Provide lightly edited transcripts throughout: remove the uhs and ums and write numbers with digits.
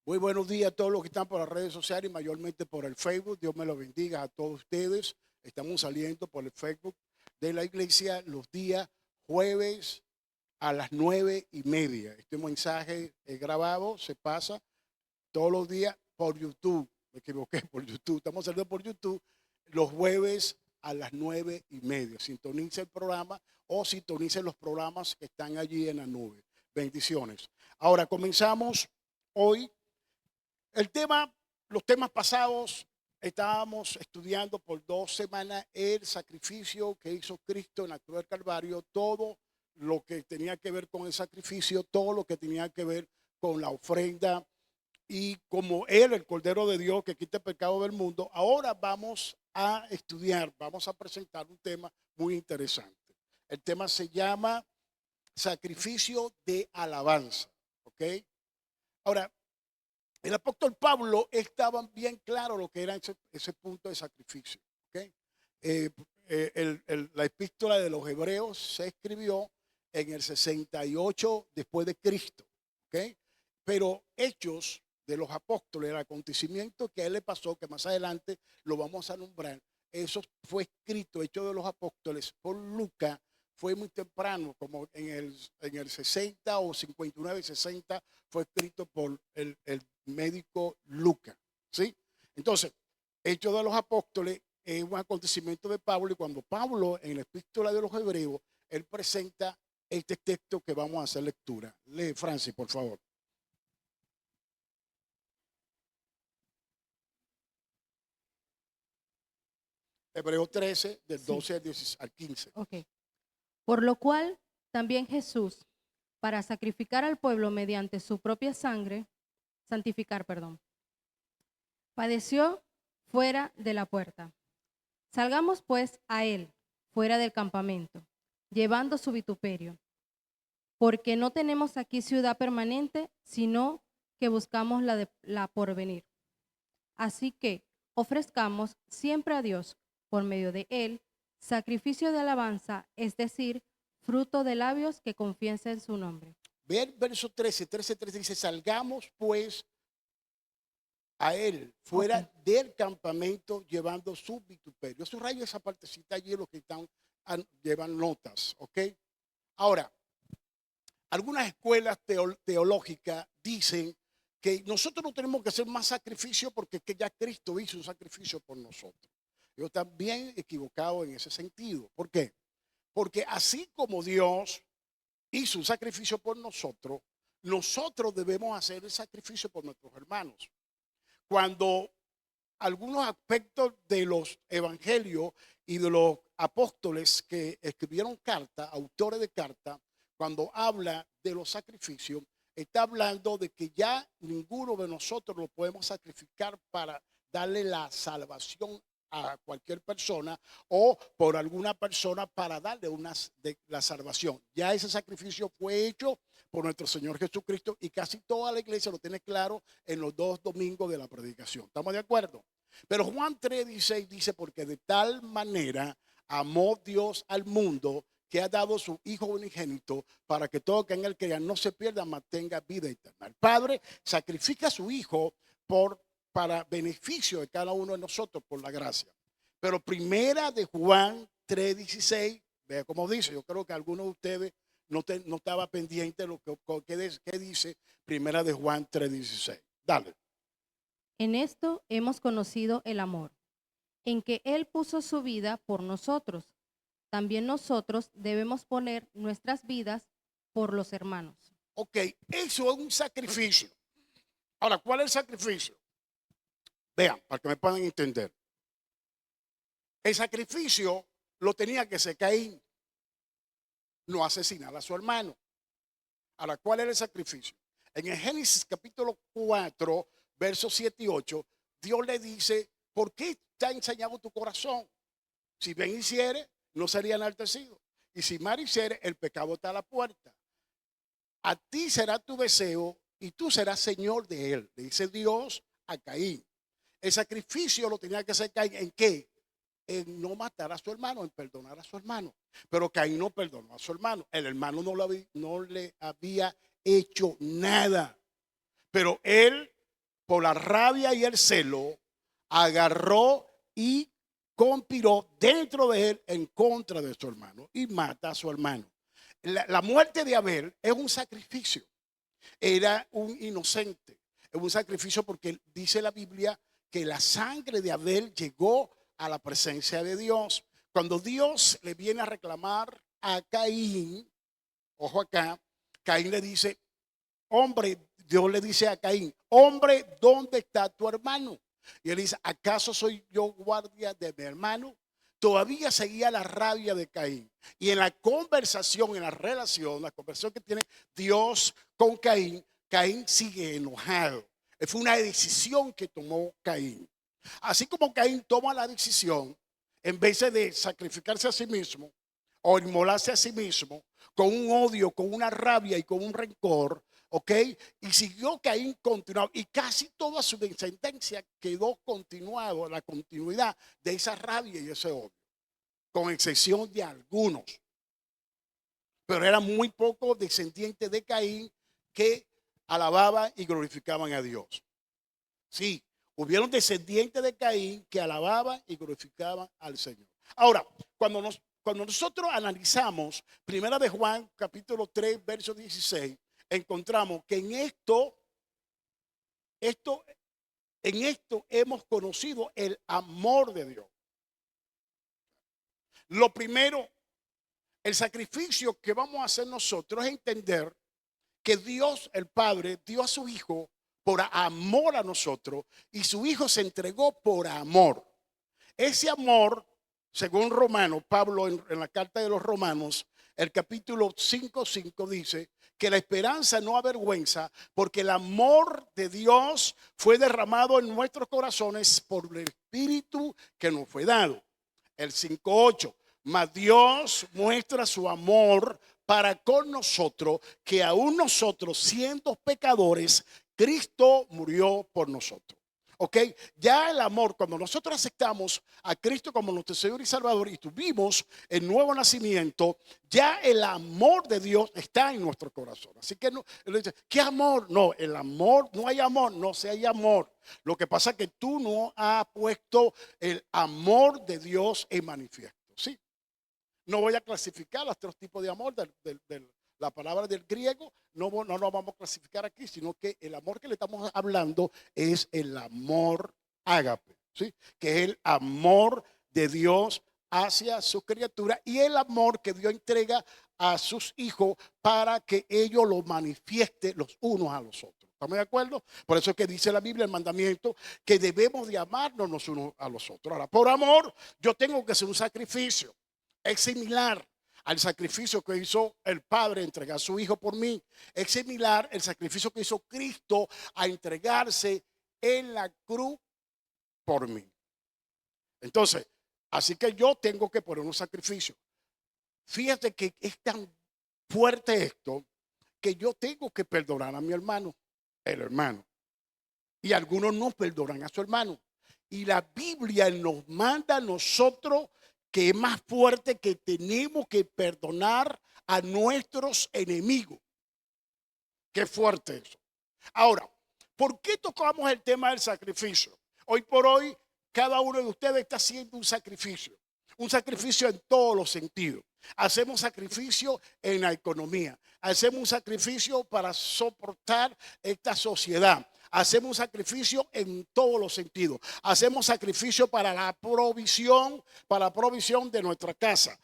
Muy buenos días a todos los que están por las redes sociales y mayormente por el Facebook. Dios me lo bendiga a todos ustedes. Estamos saliendo por el Facebook de la iglesia los días jueves a las 9:30. Este mensaje es grabado, se pasa todos los días por YouTube. Me equivoqué, por YouTube. Estamos saliendo por YouTube los jueves a las 9:30. Sintonice el programa o sintonice los programas que están allí en la nube. Bendiciones. Ahora comenzamos hoy. Los temas pasados, estábamos estudiando por 2 semanas el sacrificio que hizo Cristo en la cruz del Calvario, todo lo que tenía que ver con el sacrificio, todo lo que tenía que ver con la ofrenda y como Él, el Cordero de Dios que quita el pecado del mundo. Ahora vamos a estudiar, vamos a presentar un tema muy interesante. El tema se llama sacrificio de alabanza, ¿ok? Ahora, el apóstol Pablo estaba bien claro lo que era ese punto de sacrificio. ¿Okay? Eh, la epístola de los Hebreos se escribió en el 68 después de Cristo. ¿Okay? Pero Hechos de los Apóstoles, el acontecimiento que a él le pasó, que más adelante lo vamos a nombrar, eso fue escrito, Hechos de los Apóstoles, por Lucas. Fue muy temprano, como en el 60 o 59, 60, fue escrito por el médico Lucas, ¿sí? Entonces, Hechos de los Apóstoles es un acontecimiento de Pablo y cuando Pablo en la epístola de los Hebreos, él presenta este texto que vamos a hacer lectura. Lee, Francis, por favor. Hebreos 13, del Sí, 12 al 15. ok. Por lo cual, también Jesús, para sacrificar al pueblo mediante su propia sangre, padeció fuera de la puerta. Salgamos pues a él, fuera del campamento, llevando su vituperio, porque no tenemos aquí ciudad permanente, sino que buscamos la porvenir. Así que ofrezcamos siempre a Dios, por medio de él, sacrificio de alabanza, es decir, fruto de labios que confiesen su nombre. Ve el verso 13, 13 dice, salgamos pues a él Ok, fuera del campamento llevando su vituperio. Subraya esa partecita allí, los que están llevan notas, ¿ok? Ahora, algunas escuelas teológicas dicen que nosotros no tenemos que hacer más sacrificio porque es que ya Cristo hizo un sacrificio por nosotros. Yo también equivocado en ese sentido. ¿Por qué? Porque así como Dios hizo un sacrificio por nosotros, nosotros debemos hacer el sacrificio por nuestros hermanos. Cuando algunos aspectos de los evangelios y de los apóstoles que escribieron cartas, autores de cartas, cuando habla de los sacrificios, está hablando de que ya ninguno de nosotros lo podemos sacrificar para darle la salvación a cualquier persona o por alguna persona para darle la salvación. Ya ese sacrificio fue hecho por nuestro Señor Jesucristo y casi toda la iglesia lo tiene claro en los 2 domingos de la predicación. ¿Estamos de acuerdo? Pero Juan 3:16 dice, porque de tal manera amó Dios al mundo que ha dado su Hijo unigénito para que todo que en él crea no se pierda, mas tenga vida eterna. El Padre sacrifica a su Hijo para beneficio de cada uno de nosotros por la gracia. Pero primera de Juan 3:16, vea cómo dice, yo creo que algunos de ustedes no estaba pendiente de lo que dice primera de Juan 3:16. Dale. en esto hemos conocido el amor, en que Él puso su vida por nosotros. También nosotros debemos poner nuestras vidas por los hermanos. Ok, eso es un sacrificio. Ahora, ¿cuál es el sacrificio? Vean, para que me puedan entender. El sacrificio lo tenía que hacer Caín, no asesinar a su hermano. Ahora, ¿cuál era el sacrificio? En el Génesis capítulo 4, versos 7 y 8, Dios le dice, ¿por qué te ha enseñado tu corazón? Si bien hiciere, no sería enaltecido. Y si mal hiciere, el pecado está a la puerta. A ti será tu deseo y tú serás señor de él, le dice Dios a Caín. El sacrificio lo tenía que hacer Caín, ¿en qué? En no matar a su hermano, en perdonar a su hermano. Pero Caín no perdonó a su hermano. El hermano no le había hecho nada. Pero él por la rabia y el celo, agarró y conspiró dentro de él en contra de su hermano y mata a su hermano. La muerte de Abel es un sacrificio. Era un inocente. Es un sacrificio porque dice la Biblia que la sangre de Abel llegó a la presencia de Dios. Cuando Dios le viene a reclamar a Caín, ojo acá, Caín le dice, hombre, Dios le dice a Caín, hombre, ¿dónde está tu hermano? Y él dice, ¿acaso soy yo guardia de mi hermano? Todavía seguía la rabia de Caín. Y en la conversación, en la conversación que tiene Dios con Caín, Caín sigue enojado. Fue una decisión que tomó Caín. Así como Caín toma la decisión, en vez de sacrificarse a sí mismo o inmolarse a sí mismo, con un odio, con una rabia y con un rencor, ¿ok? Y siguió Caín continuado. Y casi toda su descendencia quedó continuado, la continuidad de esa rabia y ese odio, con excepción de algunos. Pero eran muy pocos descendientes de Caín que alababan y glorificaban a Dios. Sí, hubieron descendientes de Caín que alababan y glorificaban al Señor. Ahora, cuando nosotros analizamos Primera de Juan, capítulo 3, verso 16, encontramos que en esto hemos conocido el amor de Dios. Lo primero, el sacrificio que vamos a hacer nosotros es entender que Dios, el Padre, dio a su Hijo por amor a nosotros y su Hijo se entregó por amor. Ese amor, según Romanos, Pablo en la carta de los Romanos, el capítulo 5:5 dice que la esperanza no avergüenza porque el amor de Dios fue derramado en nuestros corazones por el Espíritu que nos fue dado. El 5:8, mas Dios muestra su amor para con nosotros, que aún nosotros siendo pecadores, Cristo murió por nosotros. ¿Ok? Ya el amor, cuando nosotros aceptamos a Cristo como nuestro Señor y Salvador y tuvimos el nuevo nacimiento, ya el amor de Dios está en nuestro corazón. Así que no, él dice, ¿qué amor? No, el amor, no hay amor, no se hay amor. Lo que pasa es que tú no has puesto el amor de Dios en manifiesto. ¿Sí? No voy a clasificar los tres tipos de amor la palabra del griego, no lo vamos a clasificar aquí, sino que el amor que le estamos hablando es el amor ágape, ¿sí? Que es el amor de Dios hacia su criatura y el amor que Dios entrega a sus hijos para que ellos lo manifiesten los unos a los otros. ¿Estamos de acuerdo? Por eso es que dice la Biblia, el mandamiento, que debemos de amarnos los unos a los otros. Ahora, por amor, yo tengo que hacer un sacrificio. Es similar al sacrificio que hizo el Padre, entregar a su Hijo por mí. Es similar el sacrificio que hizo Cristo a entregarse en la cruz por mí. Entonces, así que yo tengo que poner un sacrificio. Fíjate que es tan fuerte esto que yo tengo que perdonar a mi hermano, el hermano. Y algunos no perdonan a su hermano. Y la Biblia nos manda a nosotros que es más fuerte, que tenemos que perdonar a nuestros enemigos. Qué fuerte eso. Ahora, ¿por qué tocamos el tema del sacrificio? Hoy por hoy, cada uno de ustedes está haciendo un sacrificio en todos los sentidos. Hacemos sacrificio en la economía, hacemos un sacrificio para soportar esta sociedad. Hacemos un sacrificio en todos los sentidos. Hacemos sacrificio para la provisión de nuestra casa.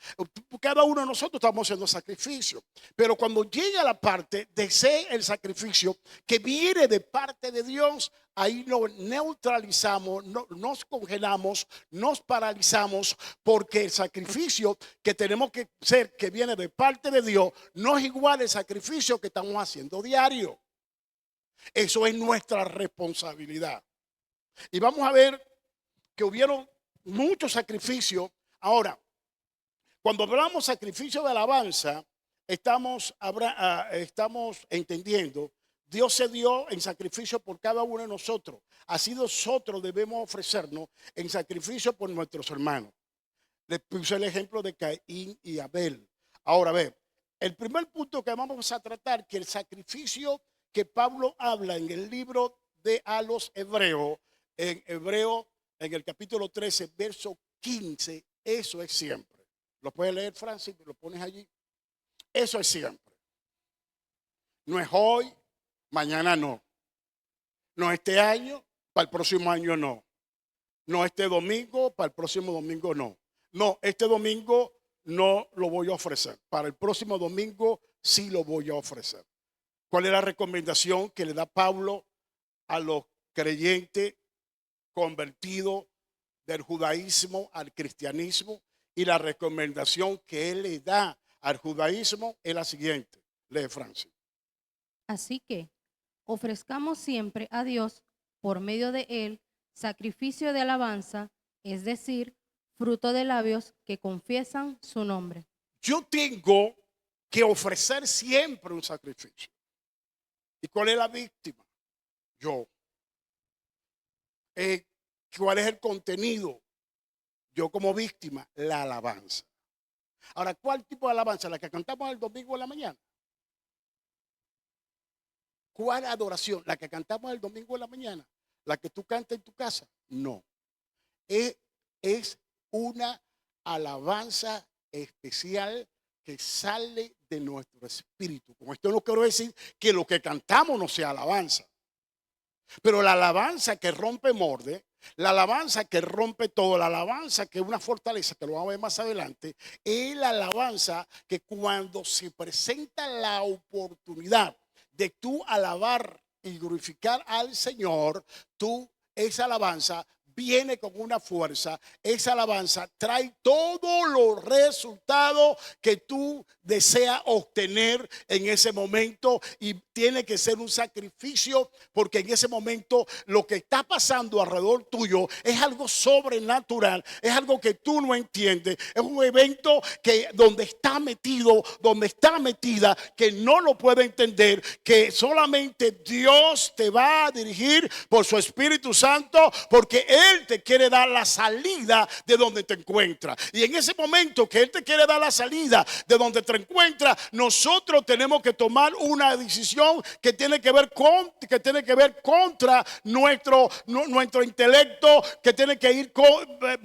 Cada uno de nosotros estamos haciendo sacrificio. Pero cuando llega la parte de ser el sacrificio que viene de parte de Dios, ahí lo neutralizamos, nos congelamos, nos paralizamos, porque el sacrificio que tenemos que ser, que viene de parte de Dios, no es igual al sacrificio que estamos haciendo diario. Eso es nuestra responsabilidad. Y vamos a ver que hubieron muchos sacrificios. Ahora, cuando hablamos sacrificio de alabanza, estamos entendiendo, Dios se dio en sacrificio por cada uno de nosotros. Así nosotros debemos ofrecernos en sacrificio por nuestros hermanos. Les puse el ejemplo de Caín y Abel. Ahora, ve, el primer punto que vamos a tratar, que el sacrificio que Pablo habla en el libro a los hebreos, en Hebreo, en el capítulo 13, verso 15, eso es siempre. ¿Lo puedes leer, Francis? ¿Lo pones allí? Eso es siempre. No es hoy, mañana no. No este año, para el próximo año no. No este domingo, para el próximo domingo no. No, este domingo no lo voy a ofrecer. Para el próximo domingo sí lo voy a ofrecer. ¿Cuál es la recomendación que le da Pablo a los creyentes convertidos del judaísmo al cristianismo? Y la recomendación que él le da al judaísmo es la siguiente. Lee, Francis. Así que ofrezcamos siempre a Dios, por medio de él, sacrificio de alabanza, es decir, fruto de labios que confiesan su nombre. Yo tengo que ofrecer siempre un sacrificio. ¿Y cuál es la víctima? Yo. ¿Cuál es el contenido? Yo como víctima, la alabanza. Ahora, ¿cuál tipo de alabanza? ¿La que cantamos el domingo en la mañana? ¿Cuál adoración? ¿La que cantamos el domingo en la mañana? ¿La que tú cantas en tu casa? No. Es una alabanza especial que sale de nuestro espíritu. Con esto no quiero decir que lo que cantamos no sea alabanza. Pero la alabanza que rompe molde, la alabanza que rompe todo, la alabanza que es una fortaleza, que lo vamos a ver más adelante, es la alabanza que cuando se presenta la oportunidad de tú alabar y glorificar al Señor, esa alabanza viene con una fuerza, esa alabanza trae todos los resultados que tú deseas obtener en ese momento y tiene que ser un sacrificio porque en ese momento lo que está pasando alrededor tuyo es algo sobrenatural, es algo que tú no entiendes, es un evento que donde está metido, donde está metida, que no lo puede entender, que solamente Dios te va a dirigir por su Espíritu Santo porque Él te quiere dar la salida de donde te encuentras. Y en ese momento que Él te quiere dar la salida de donde te encuentras, nosotros tenemos que tomar una decisión que tiene que ver contra nuestro intelecto, que tiene que ir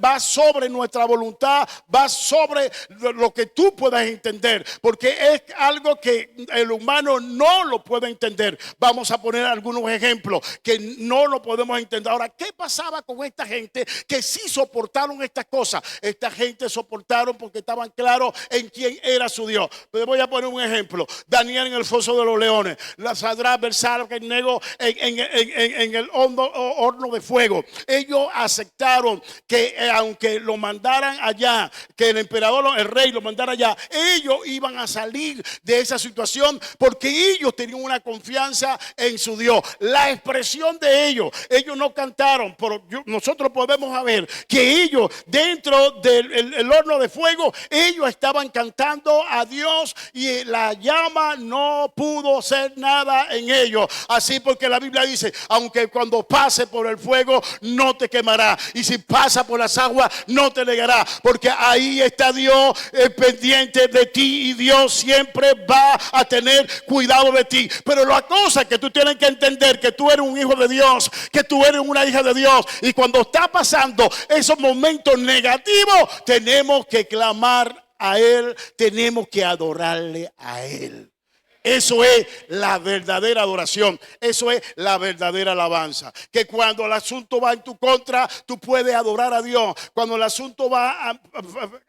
va sobre nuestra voluntad, va sobre lo que tú puedas entender, porque es algo que el humano no lo puede entender. Vamos a poner algunos ejemplos que no lo podemos entender. Ahora, ¿qué pasaba con esta gente que sí soportaron estas cosas? Esta gente soportaron porque estaban claros en quién era su Dios. Pero voy a poner un ejemplo. Daniel en el foso de los leones, la Sadrach, Mesach, Abednego en el horno de fuego. Ellos aceptaron que aunque lo mandaran allá, que el emperador, el rey lo mandara allá, ellos iban a salir de esa situación porque ellos tenían una confianza en su Dios. La expresión de ellos no cantaron, pero nosotros podemos ver que ellos dentro del horno de fuego, ellos estaban cantando a Dios y la llama no pudo hacer nada en ellos. Así porque la Biblia dice, aunque cuando pase por el fuego no te quemará, y si pasa por las aguas no te negará, porque ahí está Dios pendiente de ti y Dios siempre va a tener cuidado de ti. Pero la cosa que tú tienes que entender, que tú eres un hijo de Dios, que tú eres una hija de Dios, y cuando está pasando esos momentos negativos, tenemos que clamar a Él, tenemos que adorarle a Él. Eso es la verdadera adoración. Eso es la verdadera alabanza. Que cuando el asunto va en tu contra, tú puedes adorar a Dios. Cuando el asunto va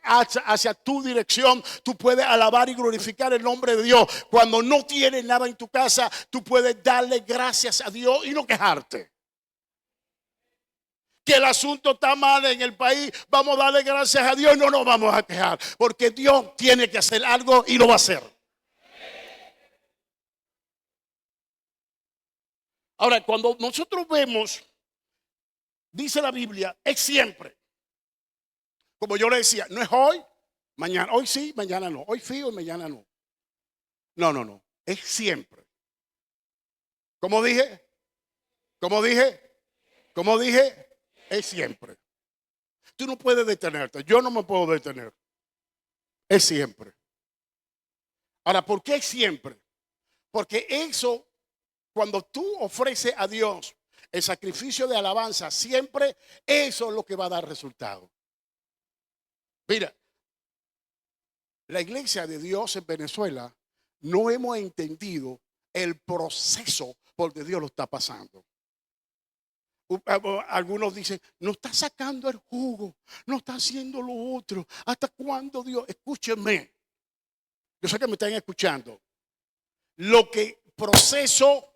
hacia tu dirección, tú puedes alabar y glorificar el nombre de Dios. Cuando no tienes nada en tu casa, tú puedes darle gracias a Dios y no quejarte. Que el asunto está mal en el país, vamos a darle gracias a Dios y no nos vamos a quejar. Porque Dios tiene que hacer algo y lo va a hacer. Ahora, cuando nosotros vemos, dice la Biblia, es siempre. Como yo le decía, no es hoy, mañana. Hoy sí, mañana no. Hoy sí, hoy mañana no. No. Es siempre. ¿Cómo dije? Es siempre. Tú no puedes detenerte. Yo no me puedo detener. Es siempre. Ahora, ¿por qué es siempre? Porque eso, cuando tú ofreces a Dios el sacrificio de alabanza, siempre eso es lo que va a dar resultado. Mira, la iglesia de Dios en Venezuela no hemos entendido el proceso por donde Dios lo está pasando. Algunos dicen, no está sacando el jugo, no está haciendo lo otro. ¿Hasta cuándo Dios? Escúchenme. Yo sé que me están escuchando. Lo que proceso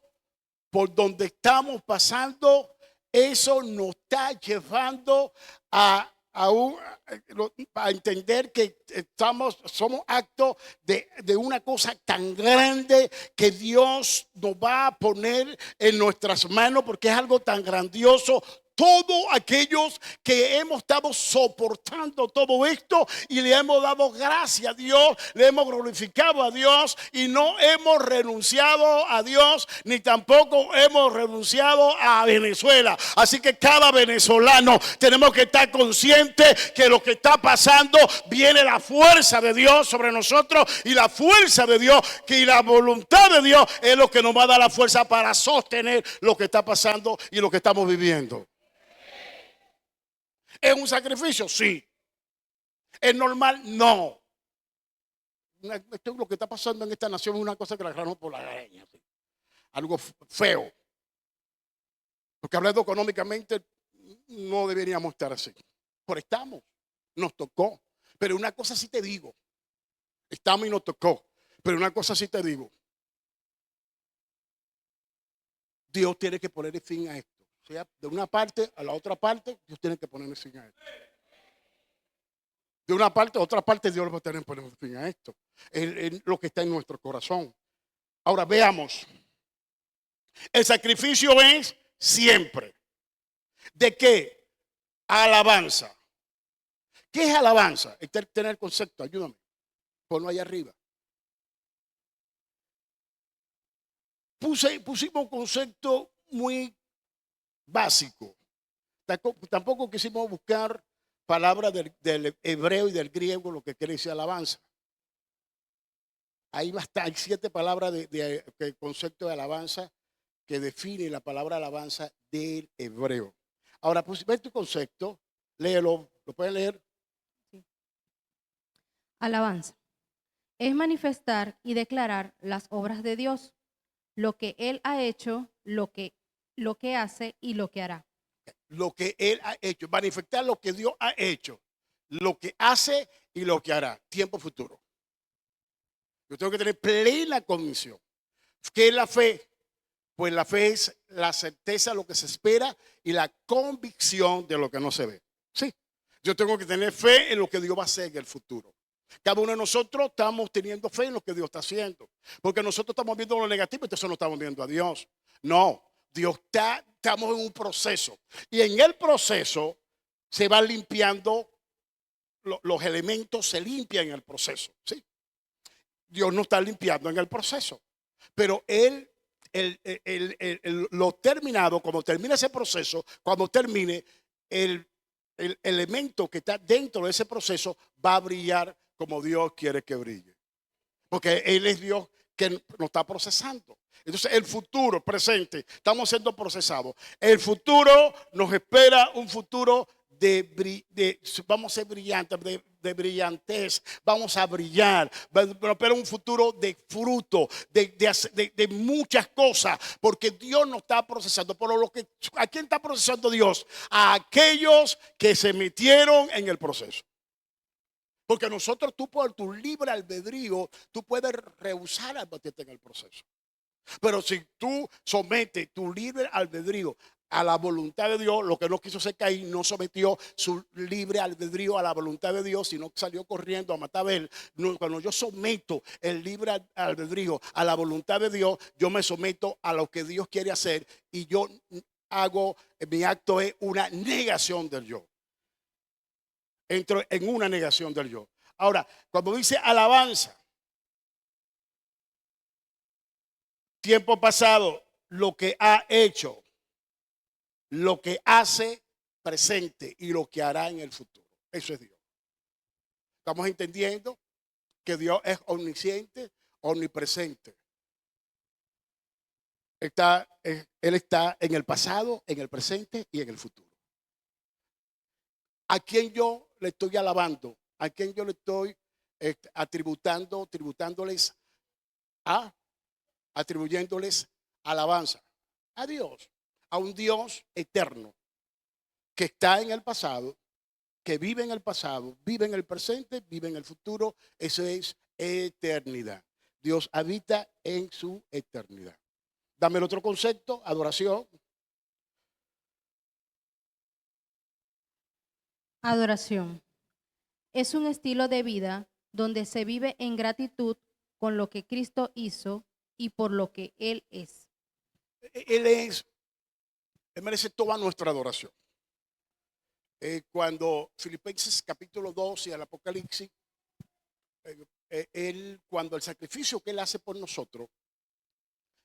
por donde estamos pasando, eso nos está llevando a entender que somos actos de una cosa tan grande que Dios nos va a poner en nuestras manos, porque es algo tan grandioso. Todos aquellos que hemos estado soportando todo esto y le hemos dado gracias a Dios, le hemos glorificado a Dios y no hemos renunciado a Dios, ni tampoco hemos renunciado a Venezuela. Así que cada venezolano tenemos que estar conscientes que lo que está pasando viene la fuerza de Dios sobre nosotros, y la fuerza de Dios y la voluntad de Dios es lo que nos va a dar la fuerza para sostener lo que está pasando y lo que estamos viviendo. ¿Es un sacrificio? Sí. ¿Es normal? No. Esto es lo que está pasando en esta nación, es una cosa que la agarramos por la greña. ¿Sí? Algo feo. Porque hablando económicamente, no deberíamos estar así. Pero estamos. Nos tocó. Pero una cosa sí te digo. Estamos y nos tocó. Pero una cosa sí te digo. Dios tiene que poner fin a esto. O sea, de una parte a la otra parte, Dios tiene que poner fin a esto. De una parte a otra parte, Dios va a tener que poner fin a esto. Es lo que está en nuestro corazón. Ahora veamos. El sacrificio es siempre. ¿De qué? Alabanza. ¿Qué es alabanza? Hay que tener el concepto, ayúdame. Ponlo ahí arriba. Pusimos un concepto muy básico. Tampoco quisimos buscar palabras del hebreo y del griego, lo que quiere decir alabanza. Hay 7 palabras de concepto de alabanza que define la palabra alabanza del hebreo. Ahora, pues, ve tu concepto, léelo, ¿lo pueden leer? Sí. Alabanza es manifestar y declarar las obras de Dios, lo que Él ha hecho, lo que hace y lo que hará. Lo que Él ha hecho, manifestar lo que Dios ha hecho, lo que hace y lo que hará, tiempo futuro. Yo tengo que tener plena convicción. ¿Qué es la fe? Pues la fe es la certeza de lo que se espera y la convicción de lo que no se ve. Sí, yo tengo que tener fe en lo que Dios va a hacer en el futuro. Cada uno de nosotros estamos teniendo fe en lo que Dios está haciendo. Porque nosotros estamos viendo lo negativo y entonces no estamos viendo a Dios. No, estamos en un proceso. Y en el proceso se van limpiando, los elementos se limpian en el proceso. ¿Sí? Dios no está limpiando en el proceso. Pero Él lo terminado, cuando termine ese proceso, cuando termine, el elemento que está dentro de ese proceso va a brillar como Dios quiere que brille. Porque Él es Dios que nos está procesando. Entonces el futuro, presente, estamos siendo procesados. El futuro nos espera un futuro vamos a ser brillantes, de brillantez, vamos a brillar, pero un futuro de fruto, de muchas cosas, porque Dios nos está procesando. ¿A quién está procesando Dios? A aquellos que se metieron en el proceso. Porque nosotros, tú por tu libre albedrío, tú puedes rehusar a meterte en el proceso. Pero si tú sometes tu libre albedrío a la voluntad de Dios, lo que no quiso hacer Caín, no sometió su libre albedrío a la voluntad de Dios, sino salió corriendo a matar a Abel. Cuando yo someto el libre albedrío a la voluntad de Dios, yo me someto a lo que Dios quiere hacer, y yo mi acto es una negación del yo. Entro en una negación del yo. Ahora, cuando dice alabanza, tiempo pasado, lo que ha hecho, lo que hace presente y lo que hará en el futuro. Eso es Dios. Estamos entendiendo que Dios es omnisciente, omnipresente. Él está en el pasado, en el presente y en el futuro. ¿A quién yo le estoy alabando? ¿A quién yo le estoy a, atribuyéndoles alabanza? A Dios, a un Dios eterno que está en el pasado, que vive en el pasado, vive en el presente, vive en el futuro. Eso es eternidad. Dios habita en su eternidad. Dame el otro concepto, adoración. Adoración. Es un estilo de vida donde se vive en gratitud con lo que Cristo hizo y por lo que Él es. Él merece toda nuestra adoración. Cuando Filipenses capítulo 2 y el Apocalipsis, cuando el sacrificio que Él hace por nosotros,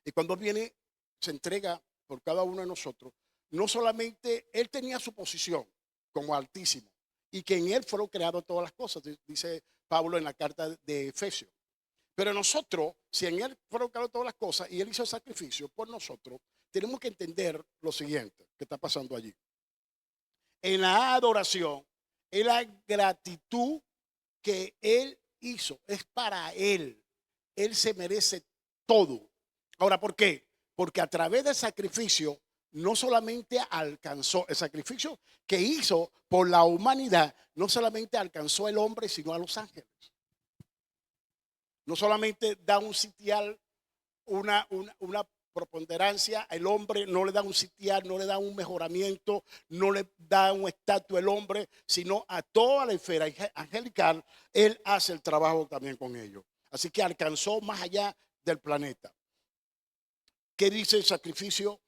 y cuando viene, se entrega por cada uno de nosotros, no solamente Él tenía su posición como altísimo, y que en Él fueron creadas todas las cosas, dice Pablo en la carta de Efesios. Pero nosotros, si en Él fueron creadas todas las cosas y Él hizo el sacrificio por nosotros, tenemos que entender lo siguiente que está pasando allí. En la adoración, es la gratitud que Él hizo, es para Él. Él se merece todo. Ahora, ¿por qué? Porque a través del sacrificio no solamente alcanzó el sacrificio que hizo por la humanidad, no solamente alcanzó el hombre, sino a los ángeles. No solamente da un sitial, una preponderancia, el hombre no le da un sitial, no le da un mejoramiento, no le da un estatus al hombre, sino a toda la esfera angelical. Él hace el trabajo también con ellos. Así que alcanzó más allá del planeta. ¿Qué dice el sacrificio?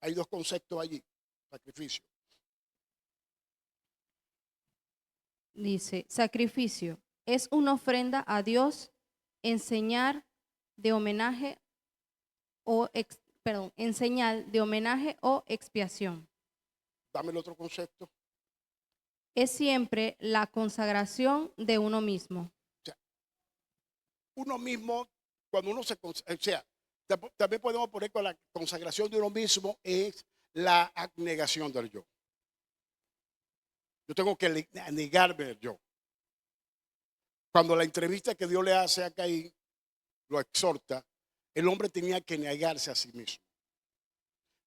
Hay dos conceptos allí. Sacrificio. Dice, sacrificio es una ofrenda a Dios en señal de homenaje en señal de homenaje o expiación. Dame el otro concepto. Es siempre la consagración de uno mismo. O sea, uno mismo, cuando uno se consagra, o sea, también podemos poner con la consagración de uno mismo, es la abnegación del yo. Yo tengo que negarme el yo. Cuando la entrevista que Dios le hace a Caín, lo exhorta, el hombre tenía que negarse a sí mismo.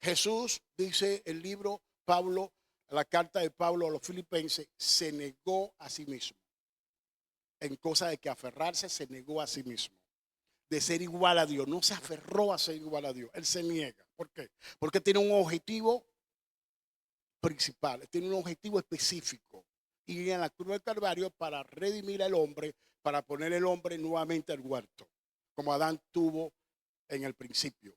Jesús, dice el libro Pablo, la carta de Pablo a los filipenses, se negó a sí mismo. En cosa de que aferrarse, se negó a sí mismo. De ser igual a Dios, no se aferró a ser igual a Dios, él se niega. ¿Por qué? Porque tiene un objetivo principal, tiene un objetivo específico. Y en la cruz del Calvario para redimir al hombre, para poner el hombre nuevamente al huerto, como Adán tuvo en el principio.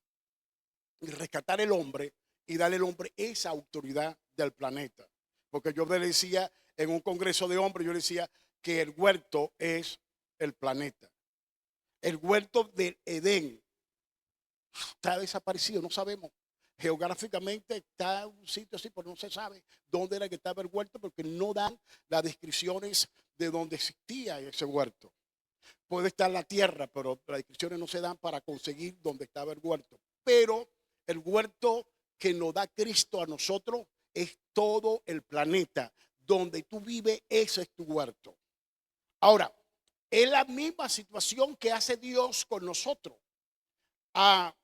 Y rescatar el hombre y darle al hombre esa autoridad del planeta. Porque yo le decía en un congreso de hombres, yo decía que el huerto es el planeta. El huerto del Edén está desaparecido, no sabemos. Geográficamente está en un sitio así, pero no se sabe dónde era que estaba el huerto porque no dan las descripciones de dónde existía ese huerto. Puede estar la tierra, pero las descripciones no se dan para conseguir dónde estaba el huerto. Pero el huerto que nos da Cristo a nosotros es todo el planeta. Donde tú vives, ese es tu huerto. Ahora, es la misma situación que hace Dios con nosotros. A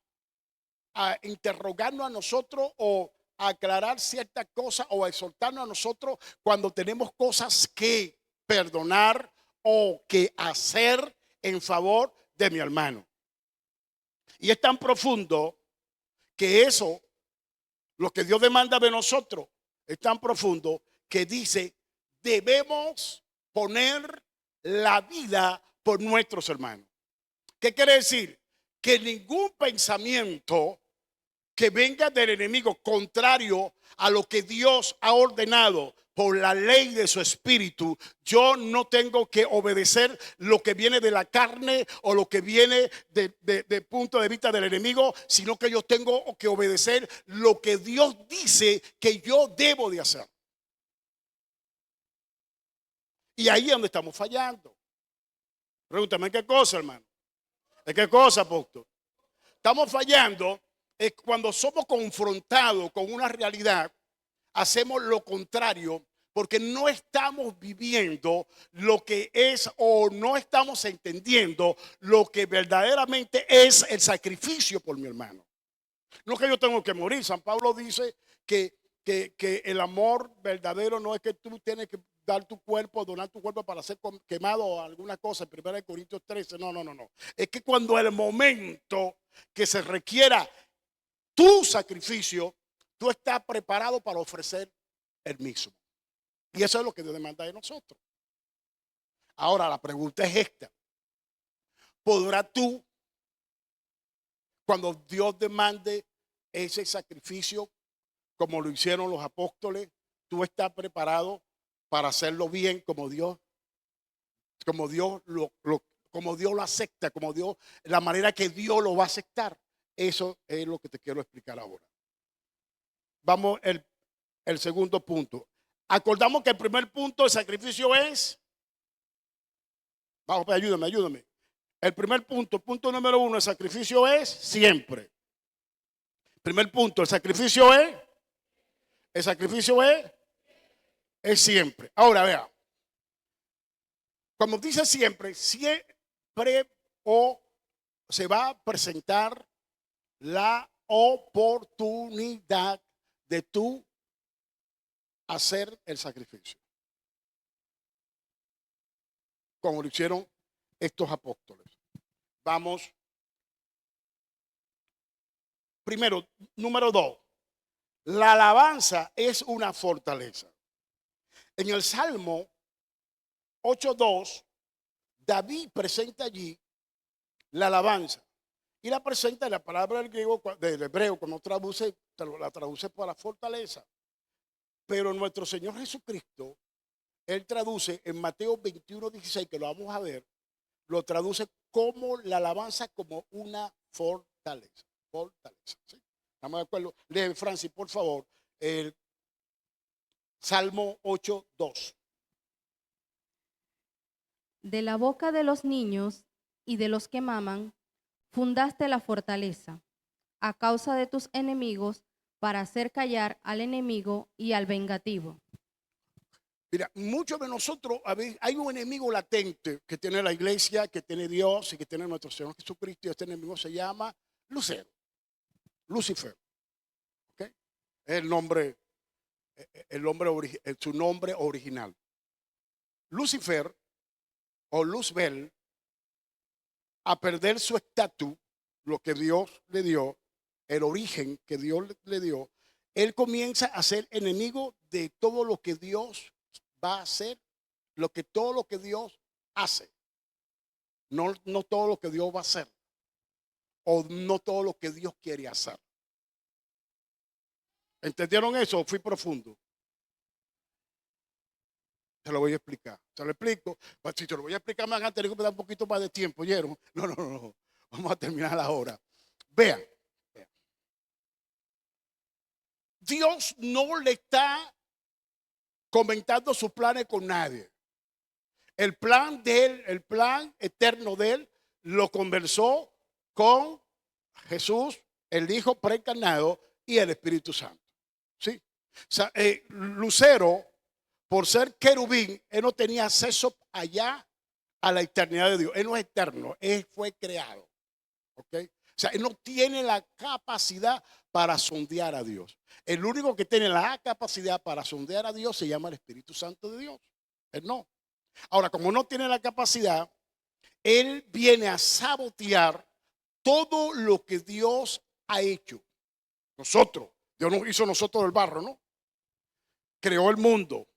interrogarnos a nosotros o a aclarar ciertas cosas o a exhortarnos a nosotros cuando tenemos cosas que perdonar o que hacer en favor de mi hermano. Y es tan profundo que eso, lo que Dios demanda de nosotros, es tan profundo que dice, debemos poner la vida por nuestros hermanos. ¿Qué quiere decir? Que ningún pensamiento que venga del enemigo contrario a lo que Dios ha ordenado por la ley de su espíritu, yo no tengo que obedecer lo que viene de la carne o lo que viene de punto de vista del enemigo, sino que yo tengo que obedecer lo que Dios dice que yo debo de hacer. Y ahí es donde estamos fallando. Pregúntame, ¿qué cosa, hermano? ¿De qué cosa, apóstol? estamos fallando es cuando somos confrontados con una realidad, hacemos lo contrario porque no estamos viviendo lo que es o no estamos entendiendo lo que verdaderamente es el sacrificio por mi hermano. No que yo tengo que morir. San Pablo dice que el amor verdadero no es que tú tienes que dar tu cuerpo, donar tu cuerpo para ser quemado o alguna cosa. En 1 Corintios 13, no. Es que cuando el momento que se requiera tu sacrificio, tú estás preparado para ofrecer el mismo. Y eso es lo que Dios demanda de nosotros. Ahora la pregunta es esta. ¿Podrás tú, cuando Dios demande ese sacrificio, como lo hicieron los apóstoles, tú estás preparado para hacerlo bien como Dios lo acepta, la manera que Dios lo va a aceptar? Eso es lo que te quiero explicar ahora. Vamos el segundo punto. Acordamos que el primer punto de sacrificio es, vamos, ayúdame. El primer punto número 1, el sacrificio es siempre. Primer punto, el sacrificio es siempre. Ahora vea, como dice siempre o se va a presentar la oportunidad de tú hacer el sacrificio, como lo hicieron estos apóstoles. Vamos. Primero, número 2, la alabanza es una fortaleza. En el Salmo 8:2, David presenta allí la alabanza y la presenta en la palabra del hebreo, cuando la traduce para fortaleza. Pero nuestro Señor Jesucristo, Él traduce en Mateo 21:16, que lo vamos a ver, lo traduce como la alabanza como una fortaleza. ¿Sí? ¿Estamos de acuerdo? Lee, Francis, por favor, el Salmo 8:2. De la boca de los niños y de los que maman, fundaste la fortaleza, a causa de tus enemigos, para hacer callar al enemigo y al vengativo. Mira, muchos de nosotros, hay un enemigo latente que tiene la iglesia, que tiene Dios y que tiene nuestro Señor Jesucristo, y este enemigo se llama Lucifer. ¿Okay? Es su nombre original. Lucifer o Luzbel, a perder su estatus, lo que Dios le dio, el origen que Dios le dio, él comienza a ser enemigo de todo lo que Dios va a hacer, todo lo que Dios hace. No todo lo que Dios va a hacer, o no todo lo que Dios quiere hacer. ¿Entendieron eso? Fui profundo. Se lo voy a explicar. Se lo explico. Pues si te lo voy a explicar más antes, me da un poquito más de tiempo, ¿oyeron? No. Vamos a terminar ahora. Vean. Dios no le está comentando sus planes con nadie. El plan de él, el plan eterno de él, lo conversó con Jesús, el Hijo preencarnado, y el Espíritu Santo. ¿Sí? O sea, Lucero, por ser querubín, él no tenía acceso allá a la eternidad de Dios. Él no es eterno, él fue creado. ¿Okay? O sea, él no tiene la capacidad para sondear a Dios. El único que tiene la capacidad para sondear a Dios se llama el Espíritu Santo de Dios. Él no. Ahora, como no tiene la capacidad, él viene a sabotear todo lo que Dios ha hecho. Dios nos hizo nosotros del barro, ¿no? Creó el mundo.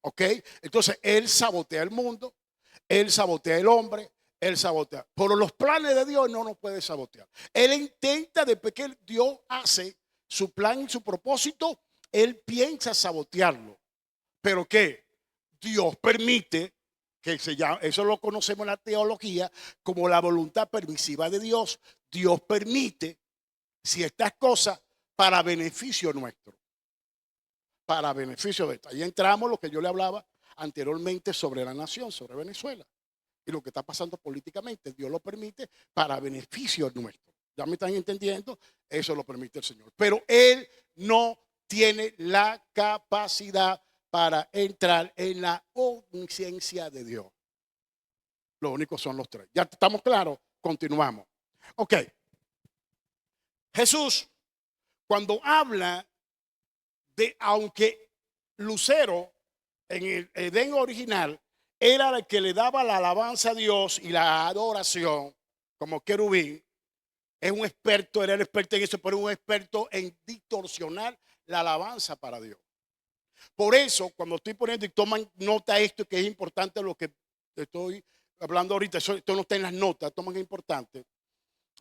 ¿Ok? Entonces, él sabotea el mundo, él sabotea el hombre, él sabotea. Pero los planes de Dios no nos puede sabotear. Él intenta, después que Dios hace su plan y su propósito, él piensa sabotearlo. ¿Pero qué? Dios permite, eso lo conocemos en la teología como la voluntad permisiva de Dios. Dios permite ciertas cosas para beneficio nuestro. Para beneficio de esto. Ahí entramos lo que yo le hablaba anteriormente sobre la nación, sobre Venezuela. Y lo que está pasando políticamente, Dios lo permite para beneficio nuestro. ¿Ya me están entendiendo? Eso lo permite el Señor. Pero Él no tiene la capacidad para entrar en la omnisciencia de Dios. Lo único son los tres. ¿Ya estamos claros? Continuamos. Ok. Jesús, cuando habla de, aunque Lucero en el Edén original era el que le daba la alabanza a Dios y la adoración como querubín, es un experto, era el experto en eso, pero un experto en distorsionar la alabanza para Dios. Por eso, cuando estoy poniendo y toman nota esto, que es importante lo que estoy hablando ahorita, esto no está en las notas, toman que es importante,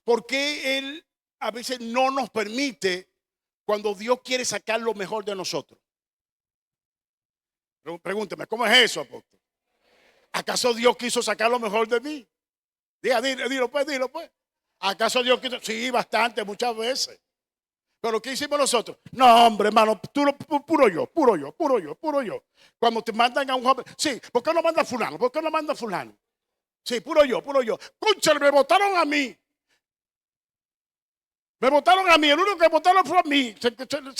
porque Él a veces no nos permite cuando Dios quiere sacar lo mejor de nosotros. Pregúnteme, ¿cómo es eso, apóstol? ¿Acaso Dios quiso sacar lo mejor de mí? Dilo pues. ¿Acaso Dios quiso? Sí, bastante, muchas veces. Pero ¿qué hicimos nosotros? No, hombre, hermano, puro yo. Cuando te mandan a un joven, sí, ¿por qué no manda a fulano? ¿Por qué no manda a fulano? Sí, puro yo. Cónchale, me votaron a mí. Me votaron a mí, el único que votaron fue a mí. Se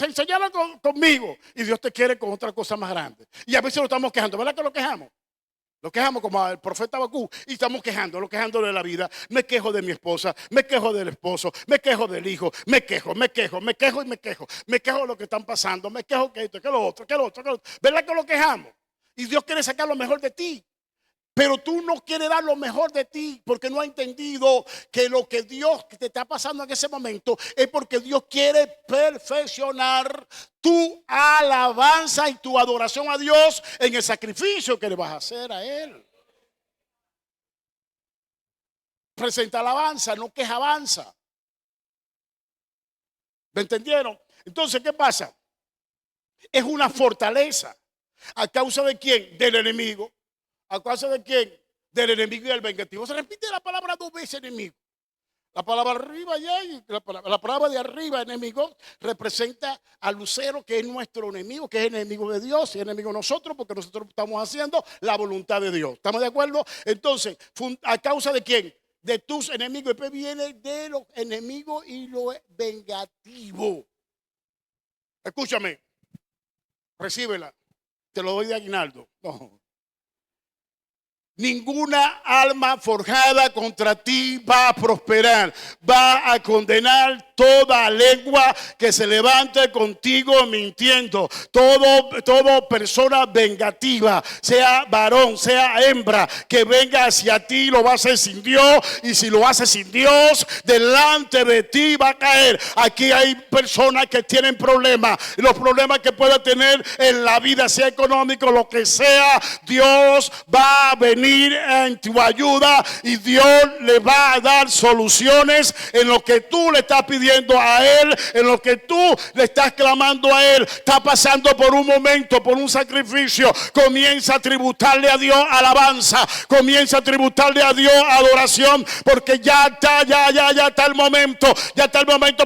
enseñaron conmigo. Y Dios te quiere con otra cosa más grande. Y a veces lo estamos quejando, ¿verdad que lo quejamos? Lo quejamos como al profeta Bakú y estamos quejando de la vida. Me quejo de mi esposa, me quejo del esposo, me quejo del hijo, me quejo. Me quejo de lo que están pasando, me quejo que esto, que lo otro. ¿Verdad que lo quejamos? Y Dios quiere sacar lo mejor de ti. Pero tú no quieres dar lo mejor de ti porque no has entendido que lo que Dios te está pasando en ese momento es porque Dios quiere perfeccionar tu alabanza y tu adoración a Dios en el sacrificio que le vas a hacer a Él. Presenta alabanza, no queja avanza. ¿Me entendieron? Entonces, ¿qué pasa? Es una fortaleza. ¿A causa de quién? Del enemigo. ¿A causa de quién? Del enemigo y del vengativo. Se repite la palabra dos veces, enemigo. La palabra arriba allá y la palabra de arriba, enemigo, representa al lucero, que es nuestro enemigo, que es enemigo de Dios y enemigo de nosotros, porque nosotros estamos haciendo la voluntad de Dios. ¿Estamos de acuerdo? Entonces, ¿a causa de quién? De tus enemigos. Después viene de los enemigos y lo vengativo. Escúchame, recíbela. Te lo doy de aguinaldo. No. Ninguna alma forjada contra ti va a prosperar. Va a condenar toda lengua que se levante contigo mintiendo. Toda persona vengativa, sea varón, sea hembra, que venga hacia ti, lo va a hacer sin Dios. Y si lo hace sin Dios, delante de ti va a caer. Aquí hay personas que tienen problemas. Los problemas que pueda tener en la vida, sea económico, lo que sea, Dios va a venir en tu ayuda y Dios le va a dar soluciones en lo que tú le estás pidiendo a Él, en lo que tú le estás clamando a Él. Está pasando por un momento, por un sacrificio. Comienza a tributarle a Dios alabanza, comienza a tributarle a Dios adoración, porque ya está el momento,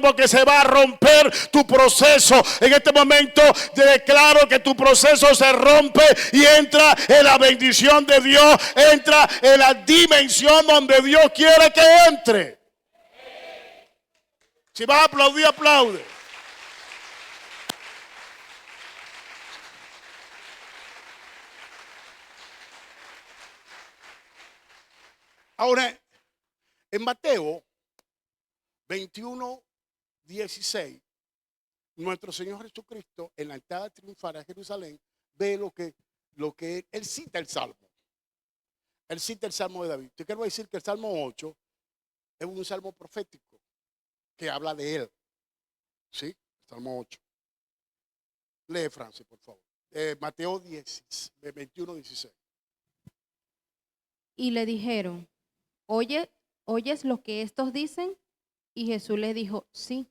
porque se va a romper tu proceso. En este momento declaro que tu proceso se rompe y entra en la bendición de Dios, entra en la dimensión donde Dios quiere que entre. Si vas a aplaudir, aplaude. Ahora, en Mateo 21:16, nuestro Señor Jesucristo en la entrada triunfal a Jerusalén ve lo que él cita el Salmo. Él cita el Salmo de David. Yo quiero decir que el Salmo 8 es un salmo profético que habla de él. ¿Sí? Salmo 8. Lee, Francis, por favor. Mateo 21:16. Y le dijeron, ¿oyes lo que estos dicen? Y Jesús les dijo, sí.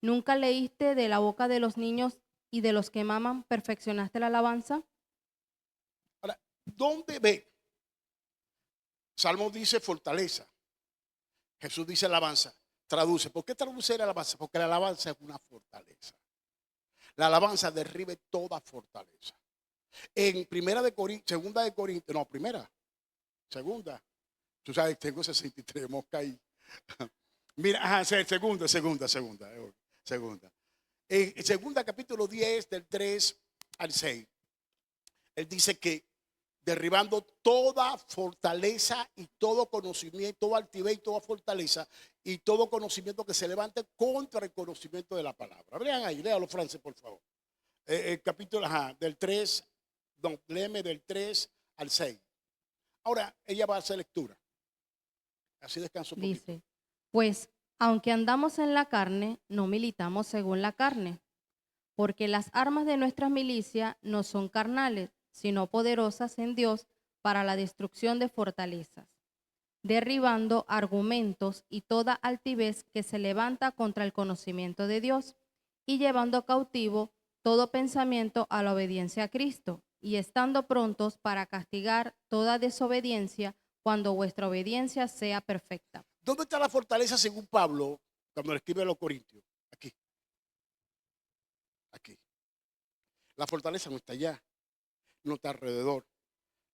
¿Nunca leíste de la boca de los niños y de los que maman perfeccionaste la alabanza? Ahora, ¿dónde ve? Salmo dice fortaleza. Jesús dice alabanza. Traduce. ¿Por qué traduce la alabanza? Porque la alabanza es una fortaleza. La alabanza derribe toda fortaleza. En segunda. Tú sabes, tengo 63 mosca ahí. Mira, ajá, segunda. En segunda capítulo 10 del 3 al 6. Él dice que derribando toda fortaleza y todo conocimiento, toda altivez y toda fortaleza y todo conocimiento que se levante contra el conocimiento de la palabra. Vean ahí, léalo, Francis, por favor. El capítulo del 3, léeme del 3 al 6. Ahora ella va a hacer lectura. Así descanso un poquito. Dice, pues aunque andamos en la carne, no militamos según la carne, porque las armas de nuestra milicia no son carnales, sino poderosas en Dios para la destrucción de fortalezas, derribando argumentos y toda altivez que se levanta contra el conocimiento de Dios, y llevando cautivo todo pensamiento a la obediencia a Cristo, y estando prontos para castigar toda desobediencia cuando vuestra obediencia sea perfecta. ¿Dónde está la fortaleza según Pablo cuando le escribe a los Corintios? Aquí. Aquí. La fortaleza no está allá, no está alrededor.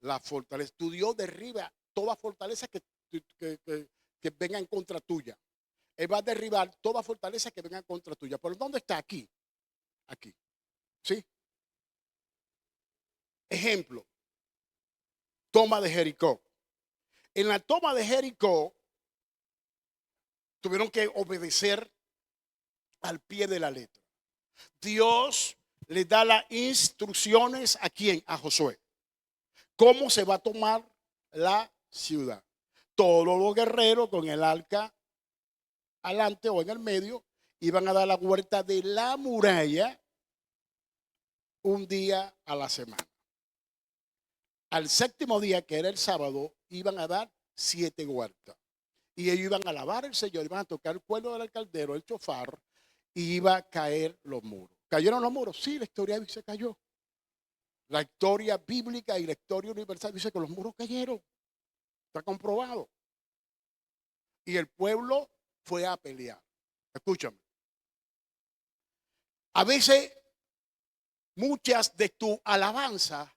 La fortaleza, tu Dios derriba toda fortaleza que venga en contra tuya. Él va a derribar toda fortaleza que venga en contra tuya. ¿Pero dónde está? Aquí. Aquí. ¿Sí? Ejemplo. Toma de Jericó. En la toma de Jericó tuvieron que obedecer al pie de la letra. Dios le da las instrucciones ¿a quién? A Josué. ¿Cómo se va a tomar la ciudad? Todos los guerreros con el arca adelante o en el medio iban a dar la vuelta de la muralla un día a la semana. Al séptimo día, que era el sábado, iban a dar 7 vueltas. Y ellos iban a alabar al Señor, iban a tocar el cuerno del alcaldero, el chofar, y iba a caer los muros. ¿Cayeron los muros? Sí, la historia dice que cayó. La historia bíblica y la historia universal dice que los muros cayeron. Está comprobado. Y el pueblo fue a pelear. Escúchame. A veces, muchas de tu alabanza,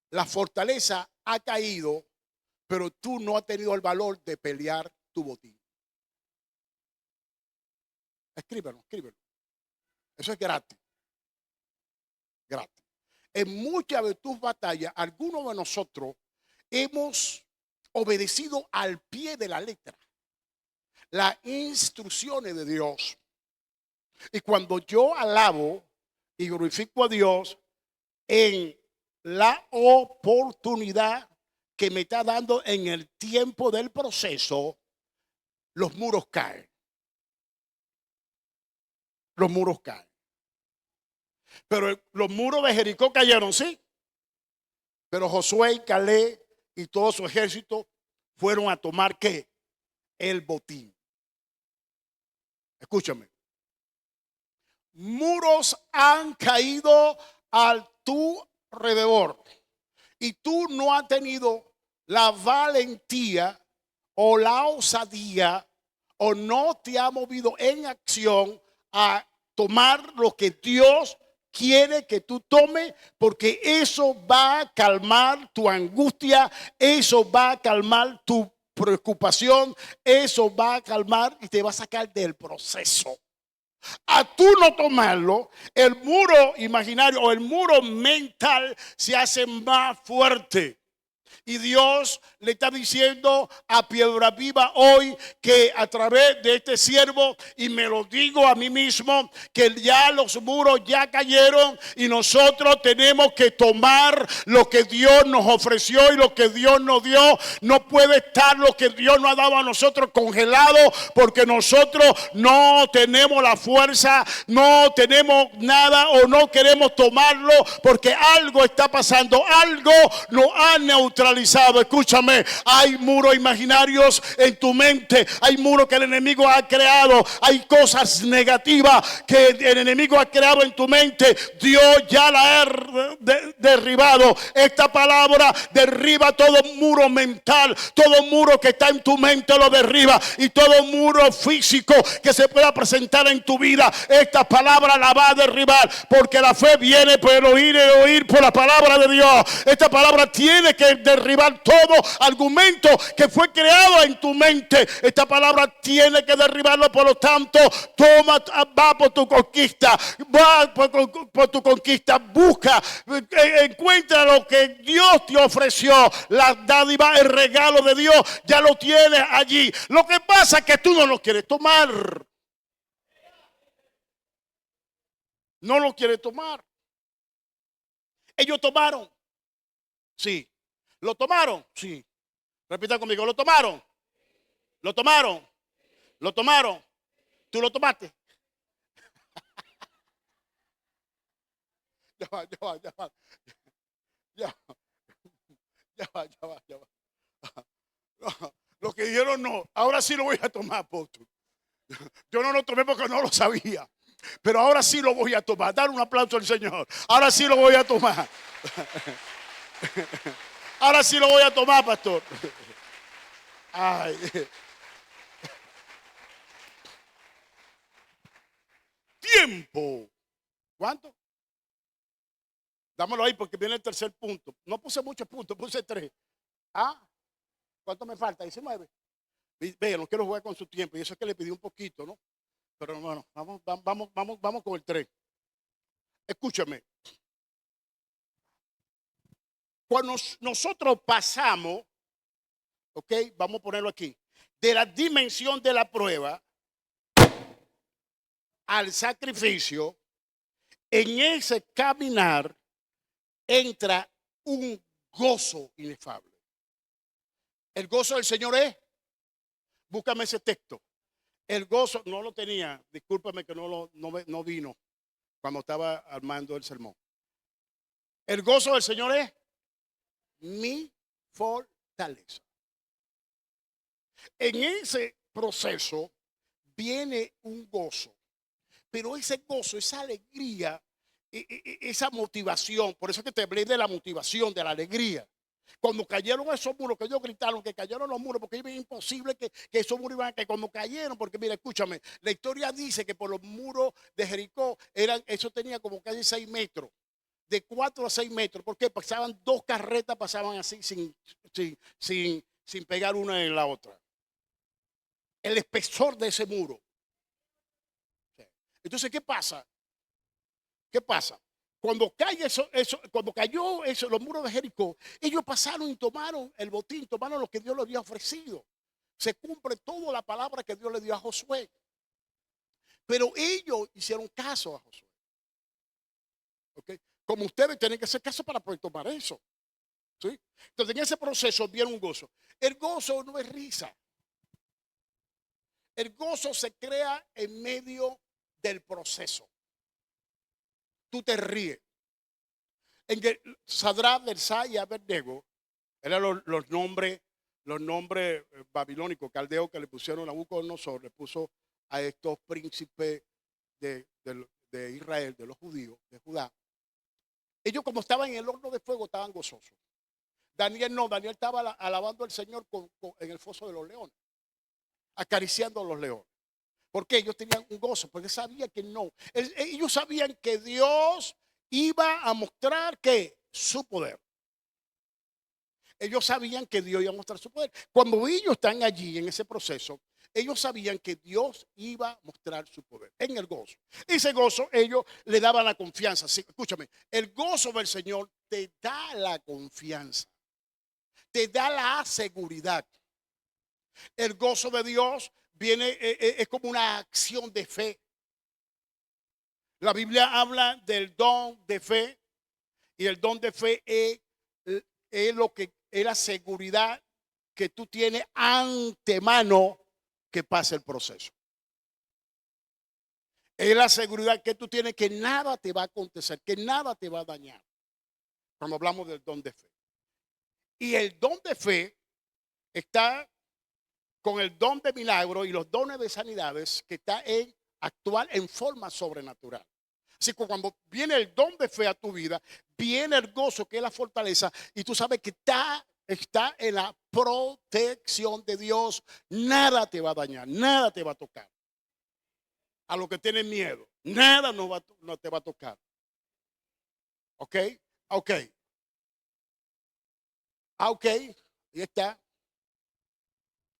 la fortaleza ha caído, pero tú no has tenido el valor de pelear tu botín. Escríbelo. Eso es gratis. Gratis. En muchas de tus batallas, algunos de nosotros hemos obedecido al pie de la letra las instrucciones de Dios. Y cuando yo alabo y glorifico a Dios en la oportunidad que me está dando en el tiempo del proceso, los muros caen. Los muros caen. Pero los muros de Jericó cayeron, sí. Pero Josué y Caleb y todo su ejército fueron a tomar ¿qué? El botín. Escúchame. Muros han caído a tu alrededor y tú no has tenido la valentía o la osadía o no te ha movido en acción a tomar lo que Dios quiere que tú tomes, porque eso va a calmar tu angustia, eso va a calmar tu preocupación, eso va a calmar y te va a sacar del proceso. A tú no tomarlo, el muro imaginario o el muro mental se hace más fuerte. Y Dios le está diciendo a Piedra Viva hoy que a través de este siervo, y me lo digo a mí mismo, que ya los muros ya cayeron y nosotros tenemos que tomar lo que Dios nos ofreció y lo que Dios nos dio. No puede estar lo que Dios nos ha dado a nosotros congelado, porque nosotros no tenemos la fuerza, no tenemos nada o no queremos tomarlo, porque algo está pasando, algo nos ha neutralizado. Escúchame, hay muros imaginarios en tu mente, hay muros que el enemigo ha creado, hay cosas negativas que el enemigo ha creado en tu mente. Dios ya la ha derribado. Esta palabra derriba todo muro mental, todo muro que está en tu mente lo derriba, y todo muro físico que se pueda presentar en tu vida, esta palabra la va a derribar, porque la fe viene por el oír y el oír por la palabra de Dios. Esta palabra tiene que derribar todo argumento que fue creado en tu mente. Esta palabra tiene que derribarlo. Por lo tanto, va por tu conquista, va por tu conquista, busca, encuentra lo que Dios te ofreció, la dádiva, el regalo de Dios, ya lo tienes allí. Lo que pasa es que tú no lo quieres tomar. No lo quieres tomar. Ellos tomaron. Sí. ¿Lo tomaron? Sí. Repita conmigo, ¿lo tomaron? ¿Lo tomaron? ¿Lo tomaron? ¿Tú lo tomaste? Ya va, ya va, ya va. Ya va, ya va, ya va, ya va. No, lo que dijeron no. Ahora sí lo voy a tomar, apóstol. Yo no lo tomé porque no lo sabía. Pero ahora sí lo voy a tomar. Dar un aplauso al Señor. Ahora sí lo voy a tomar. Ahora sí lo voy a tomar, pastor. Ay. Tiempo. ¿Cuánto? Dámelo ahí porque viene el tercer punto. No puse muchos puntos, puse 3. ¿Ah? ¿Cuánto me falta? 19. Ve, no quiero jugar con su tiempo. Y eso es que le pedí un poquito, ¿no? Pero bueno, vamos con el 3. Escúchame. Cuando nosotros pasamos, ok, vamos a ponerlo aquí, de la dimensión de la prueba al sacrificio, en ese caminar entra un gozo inefable. El gozo del Señor es, búscame ese texto. El gozo, no lo tenía, discúlpame que no vino cuando estaba armando el sermón. El gozo del Señor es mi fortaleza. En ese proceso viene un gozo, pero ese gozo, esa alegría, esa motivación, por eso es que te hablé de la motivación, de la alegría. Cuando cayeron esos muros, que ellos gritaron que cayeron los muros, porque es imposible que esos muros iban a caer. Cuando cayeron, porque mira, escúchame, la historia dice que por los muros de Jericó, eso tenía como casi 6 metros, de 4 a 6 metros, porque pasaban 2 carretas, pasaban así sin pegar una en la otra. El espesor de ese muro. Entonces, ¿qué pasa? ¿Qué pasa? Cuando cayó los muros de Jericó, ellos pasaron y tomaron el botín, tomaron lo que Dios les había ofrecido. Se cumple toda la palabra que Dios le dio a Josué. Pero ellos hicieron caso a Josué. ¿Okay? Como ustedes tienen que hacer caso para poder tomar eso. ¿Sí? Entonces, en ese proceso viene un gozo. El gozo no es risa. El gozo se crea en medio del proceso. Tú te ríes. En que Sadrach, Mesach y Abednego eran los nombres babilónicos, caldeos que le pusieron a Nabucodonosor, le puso a estos príncipes de Israel, de los judíos, de Judá. Ellos, como estaban en el horno de fuego, estaban gozosos. Daniel no, Daniel estaba alabando al Señor en el foso de los leones, acariciando a los leones. Porque ellos tenían un gozo, porque sabían que no. Ellos sabían que Dios iba a mostrar que su poder. Ellos sabían que Dios iba a mostrar su poder. Cuando ellos están allí en ese proceso, ellos sabían que Dios iba a mostrar su poder en el gozo. Ese gozo ellos le daban la confianza. Sí, escúchame, el gozo del Señor te da la confianza, te da la seguridad. El gozo de Dios viene, es como una acción de fe. La Biblia habla del don de fe, y el don de fe es lo que es la seguridad que tú tienes antemano que pase el proceso. Es la seguridad que tú tienes que nada te va a acontecer, que nada te va a dañar. Cuando hablamos del don de fe. Y el don de fe está con el don de milagro y los dones de sanidades que está en actuar en forma sobrenatural. Así que cuando viene el don de fe a tu vida, viene el gozo que es la fortaleza, y tú sabes que está en la protección de Dios. Nada te va a dañar, nada te va a tocar. A lo que tienes miedo, nada no te va a tocar. ¿Ok? Ok. Ok, ahí está.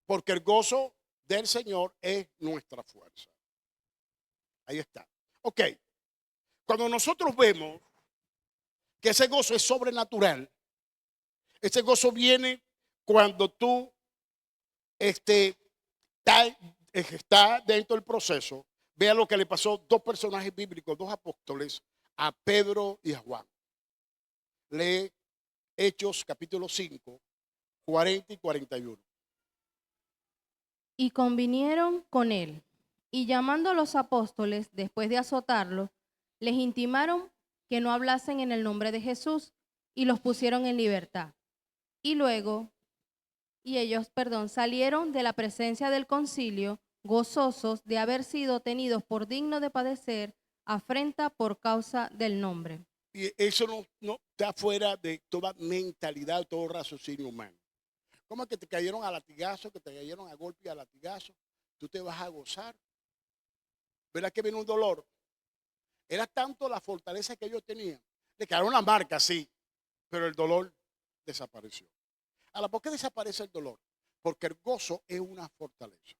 Porque el gozo del Señor es nuestra fuerza. Ahí está. Ok, cuando nosotros vemos que ese gozo es sobrenatural, ese gozo viene cuando tú está dentro del proceso. Vea lo que le pasó a dos personajes bíblicos, dos apóstoles, a Pedro y a Juan. Lee Hechos capítulo 5, 40 y 41. Y convinieron con él, y llamando a los apóstoles, después de azotarlos, les intimaron que no hablasen en el nombre de Jesús, y los pusieron en libertad. Y ellos, salieron de la presencia del concilio, gozosos de haber sido tenidos por dignos de padecer afrenta por causa del nombre. Y eso no está fuera de toda mentalidad, todo raciocinio humano. ¿Cómo es que te cayeron a latigazo, que te cayeron a golpe y a latigazo? Tú te vas a gozar. ¿Verdad que viene un dolor? Era tanto la fortaleza que ellos tenían. Le quedaron una marca, sí, pero el dolor desapareció. Ahora, ¿por qué desaparece el dolor? Porque el gozo es una fortaleza.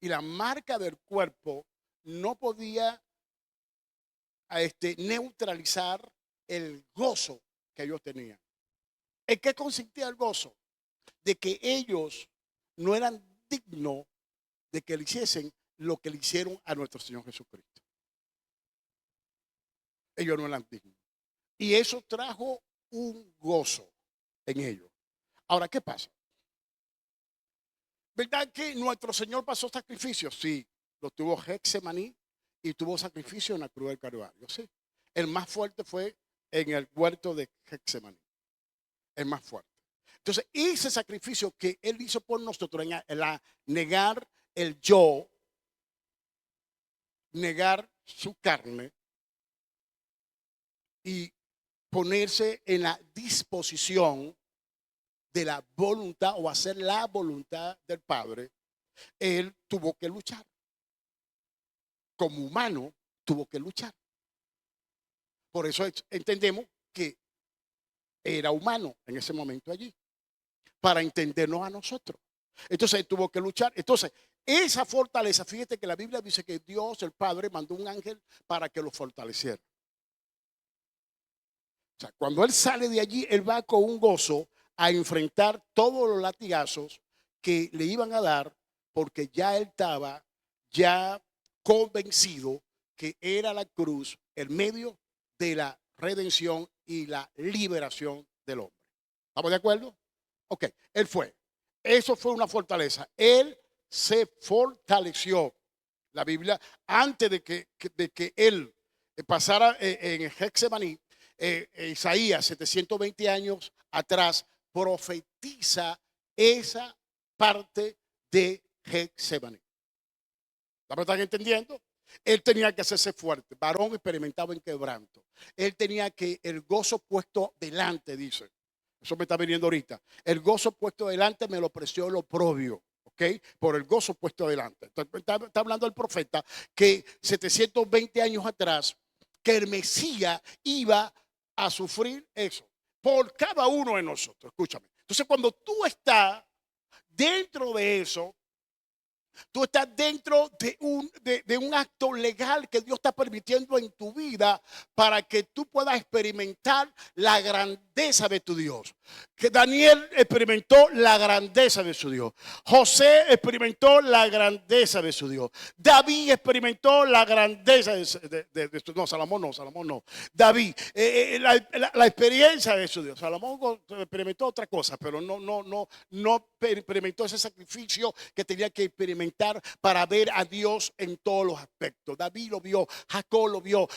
Y la marca del cuerpo no podía neutralizar el gozo que ellos tenían. ¿En qué consistía el gozo? De que ellos no eran dignos de que le hiciesen lo que le hicieron a nuestro Señor Jesucristo. Ellos no eran dignos. Y eso trajo un gozo en ellos. Ahora, ¿qué pasa? ¿Verdad que nuestro Señor pasó sacrificios? Sí, lo tuvo Getsemaní y tuvo sacrificio en la cruz del Calvario. Sí. El más fuerte fue en el huerto de Getsemaní. El más fuerte. Entonces, ese sacrificio que Él hizo por nosotros, en negar el yo, negar su carne y ponerse en la disposición de la voluntad o hacer la voluntad del Padre, Él tuvo que luchar. Como humano, tuvo que luchar. Por eso entendemos que era humano en ese momento allí, para entendernos a nosotros. Entonces, Él tuvo que luchar. Entonces, esa fortaleza, fíjate que la Biblia dice que Dios, el Padre, mandó un ángel para que lo fortaleciera. O sea, cuando Él sale de allí, Él va con un gozo a enfrentar todos los latigazos que le iban a dar, porque ya Él estaba ya convencido que era la cruz el medio de la redención y la liberación del hombre. ¿Estamos de acuerdo? Ok, Él fue. Eso fue una fortaleza. Él se fortaleció. La Biblia, antes de que Él pasara en Getsemaní, Isaías, 720 años atrás, profetiza esa parte de Getsemaní. ¿La están entendiendo? Él tenía que hacerse fuerte, varón experimentado en quebranto. Él tenía que el gozo puesto delante, dice. Eso me está viniendo ahorita. El gozo puesto delante me lo ofreció el oprobio. ¿Ok? Por el gozo puesto delante. Está hablando el profeta que 720 años atrás, que el Mesías iba a sufrir eso por cada uno de nosotros. Escúchame. Entonces, cuando tú estás dentro de eso, tú estás dentro de un acto legal que Dios está permitiendo en tu vida para que tú puedas experimentar la grandeza de tu Dios. Que Daniel experimentó la grandeza de su Dios. José experimentó la grandeza de su Dios. David experimentó la grandeza de su Dios. Salomón no. David, la experiencia de su Dios. Salomón experimentó otra cosa, pero no experimentó ese sacrificio que tenía que experimentar para ver a Dios en todos los aspectos. David lo vio, Jacob lo vio,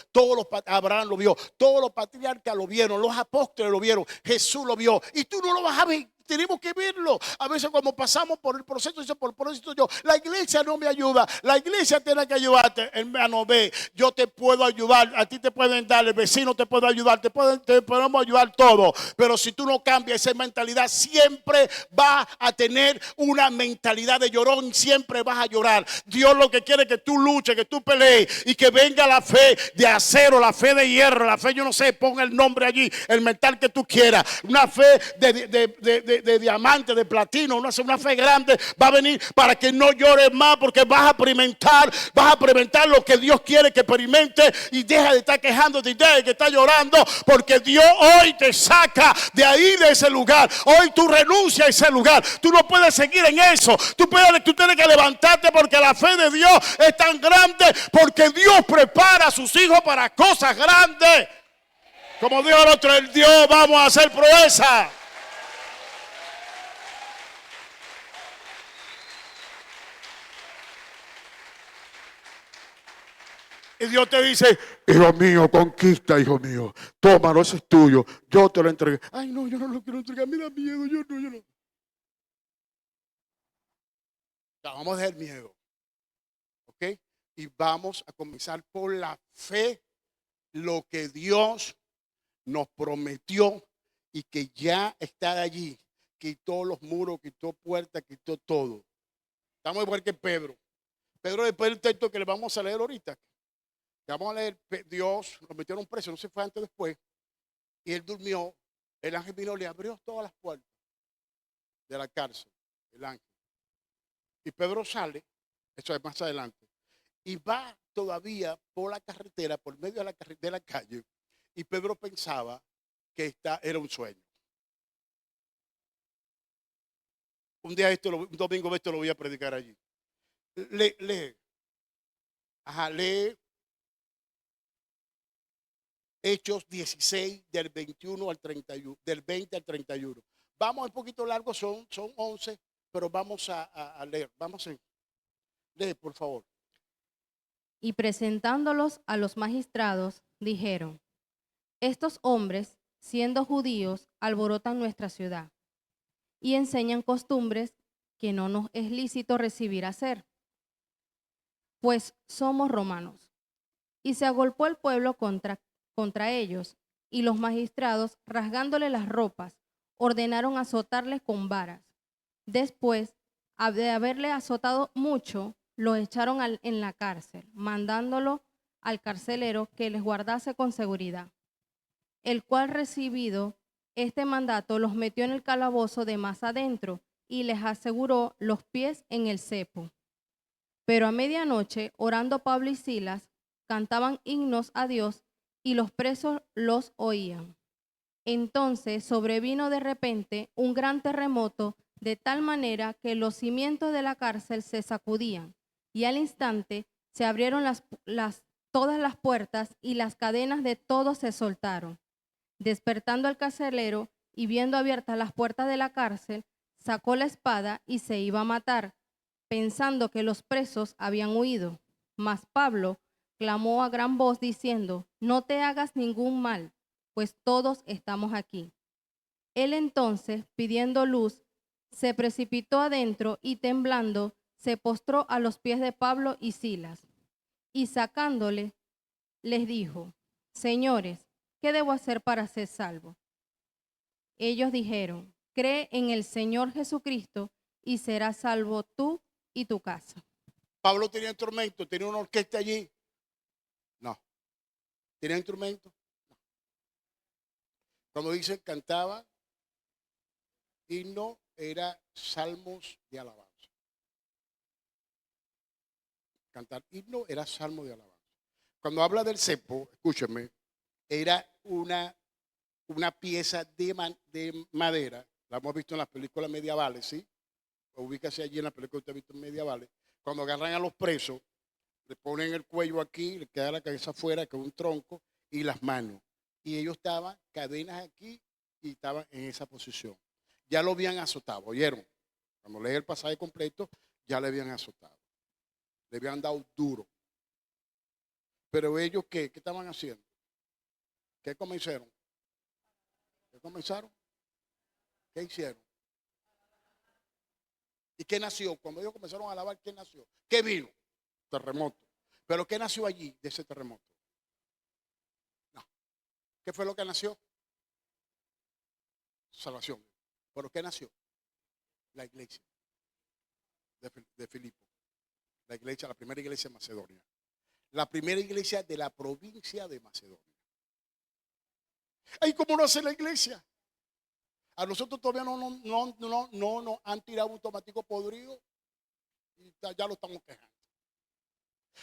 Abraham lo vio, todos los patriarcas lo vieron, los apóstoles lo vieron, Jesús lo vio, y tú no lo vas a ver tenemos que verlo. A veces cuando pasamos por el proceso, dice, por el proceso yo, la iglesia no me ayuda, la iglesia tiene que ayudarte. Hermano, ve, yo te puedo ayudar, a ti te pueden dar, el vecino te puede ayudar, te podemos ayudar todo. Pero si tú no cambias esa mentalidad, siempre vas a tener una mentalidad de llorón, siempre vas a llorar. Dios lo que quiere es que tú luches, que tú pelees y que venga la fe de acero, la fe de hierro, la fe, yo no sé, ponga el nombre allí, el metal que tú quieras, una fe de diamante, de platino, una fe grande va a venir para que no llores más, porque vas a experimentar lo que Dios quiere que experimente, y deja de estar quejándote y deja de que estar llorando, porque Dios hoy te saca de ahí, de ese lugar. Hoy tú renuncias a ese lugar, tú no puedes seguir en eso, tú tienes que levantarte, porque la fe de Dios es tan grande, porque Dios prepara a sus hijos para cosas grandes. Como dijo el otro, el Dios, vamos a hacer proeza. Y Dios te dice, hijo mío, conquista, hijo mío, tómalo, ese es tuyo, yo te lo entregué. Ay, no, yo no lo quiero entregar, me da miedo, yo no. Ya, vamos a dejar miedo, ¿ok? Y vamos a comenzar por la fe, lo que Dios nos prometió y que ya está allí. Quitó los muros, quitó puertas, quitó todo. Estamos igual que Pedro. Pedro, después del texto que le vamos a leer ahorita, vamos a leer, Dios lo metió en un preso, no se fue antes o después, y él durmió. El ángel vino, le abrió todas las puertas de la cárcel, el ángel. Y Pedro sale, eso es más adelante, y va todavía por la carretera, por medio de la calle, y Pedro pensaba que era un sueño. Un domingo esto lo voy a predicar allí. Lee. Lee Hechos 16 del 21 al 31, del 20 al 31. Vamos un poquito largo, son 11, pero vamos a leer. Vamos a leer, por favor. Y presentándolos a los magistrados, dijeron: estos hombres, siendo judíos, alborotan nuestra ciudad y enseñan costumbres que no nos es lícito recibir hacer, pues somos romanos. Y se agolpó el pueblo contra ellos, y los magistrados, rasgándole las ropas, ordenaron azotarles con varas. Después de haberle azotado mucho, lo echaron en la cárcel, mandándolo al carcelero que les guardase con seguridad, el cual, recibido este mandato, los metió en el calabozo de más adentro y les aseguró los pies en el cepo. Pero a medianoche, orando Pablo y Silas, cantaban himnos a Dios y los presos los oían. Entonces sobrevino de repente un gran terremoto, de tal manera que los cimientos de la cárcel se sacudían, y al instante se abrieron todas las puertas y las cadenas de todos se soltaron. Despertando al carcelero y viendo abiertas las puertas de la cárcel, sacó la espada y se iba a matar, pensando que los presos habían huido. Mas Pablo clamó a gran voz diciendo: no te hagas ningún mal, pues todos estamos aquí. Él entonces, pidiendo luz, se precipitó adentro y temblando, se postró a los pies de Pablo y Silas. Y sacándole, les dijo: señores, ¿qué debo hacer para ser salvo? Ellos dijeron: cree en el Señor Jesucristo y serás salvo tú y tu casa. Pablo tenía instrumento, tenía una orquesta allí. No. ¿Tenía instrumento? No. Cuando dicen cantaba, himno era salmos de alabanza. Cantar himno era salmo de alabanza. Cuando habla del cepo, escúchenme, era una pieza de madera. La hemos visto en las películas medievales, ¿sí? Ubícase allí en las películas que usted ha visto medievales. Cuando agarran a los presos, le ponen el cuello aquí, le queda la cabeza afuera, que es un tronco, y las manos. Y ellos estaban cadenas aquí y estaban en esa posición. Ya lo habían azotado, ¿oyeron? Cuando lee el pasaje completo, ya le habían azotado. Le habían dado duro. Pero ellos, ¿qué estaban haciendo? ¿Qué comenzaron? ¿Qué comenzaron? ¿Qué hicieron? ¿Y qué nació? Cuando ellos comenzaron a alabar, ¿qué nació? ¿Qué vino? Terremoto. ¿Pero qué nació allí de ese terremoto? No. ¿Qué fue lo que nació? Salvación. ¿Pero qué nació? La iglesia de Filipo. La iglesia, la primera iglesia de Macedonia. La primera iglesia de la provincia de Macedonia. ¿Y cómo lo hace la iglesia? A nosotros todavía no nos han tirado automático podrido y ya lo estamos quejando.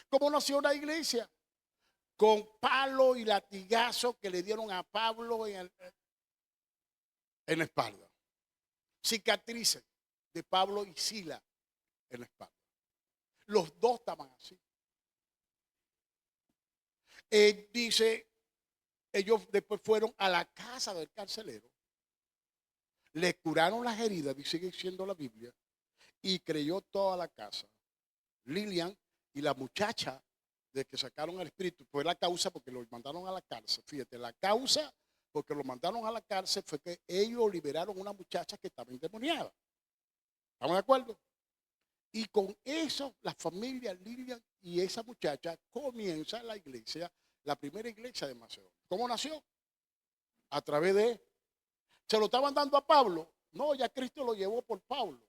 ¿Cómo nació la iglesia? Con palo y latigazo que le dieron a Pablo en la espalda. Cicatrices de Pablo y Sila en la espalda. Los dos estaban así. Dice, ellos después fueron a la casa del carcelero, le curaron las heridas, sigue diciendo la Biblia, y creyó toda la casa. Lilian y la muchacha de que sacaron al espíritu fue la causa porque lo mandaron a la cárcel. Fíjate, la causa porque lo mandaron a la cárcel fue que ellos liberaron a una muchacha que estaba endemoniada. ¿Estamos de acuerdo? Y con eso la familia Lilian y esa muchacha comienza la iglesia, la primera iglesia de Macedonia. ¿Cómo nació? A través de... ¿Se lo estaban dando a Pablo? No, ya Cristo lo llevó por Pablo.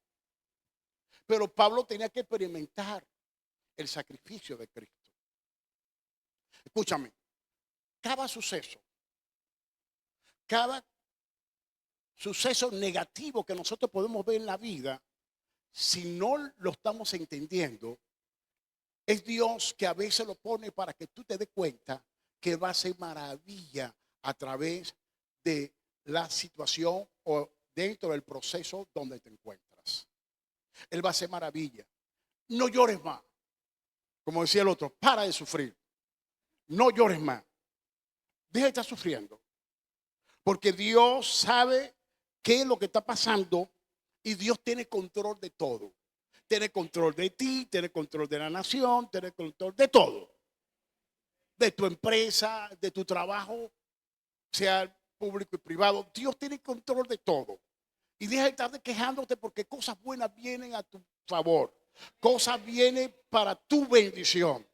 Pero Pablo tenía que experimentar el sacrificio de Cristo. Escúchame, cada suceso negativo que nosotros podemos ver en la vida, si no lo estamos entendiendo, es Dios que a veces lo pone para que tú te des cuenta que va a ser maravilla a través de la situación o dentro del proceso donde te encuentras. Él va a hacer maravilla. No llores más. Como decía el otro, para de sufrir. No llores más. Deja de estar sufriendo. Porque Dios sabe qué es lo que está pasando y Dios tiene control de todo. Tiene control de ti, tiene control de la nación, tiene control de todo. De tu empresa, de tu trabajo, sea público y privado. Dios tiene control de todo. Y deja de estar quejándote porque cosas buenas vienen a tu favor. Cosas vienen para tu bendición.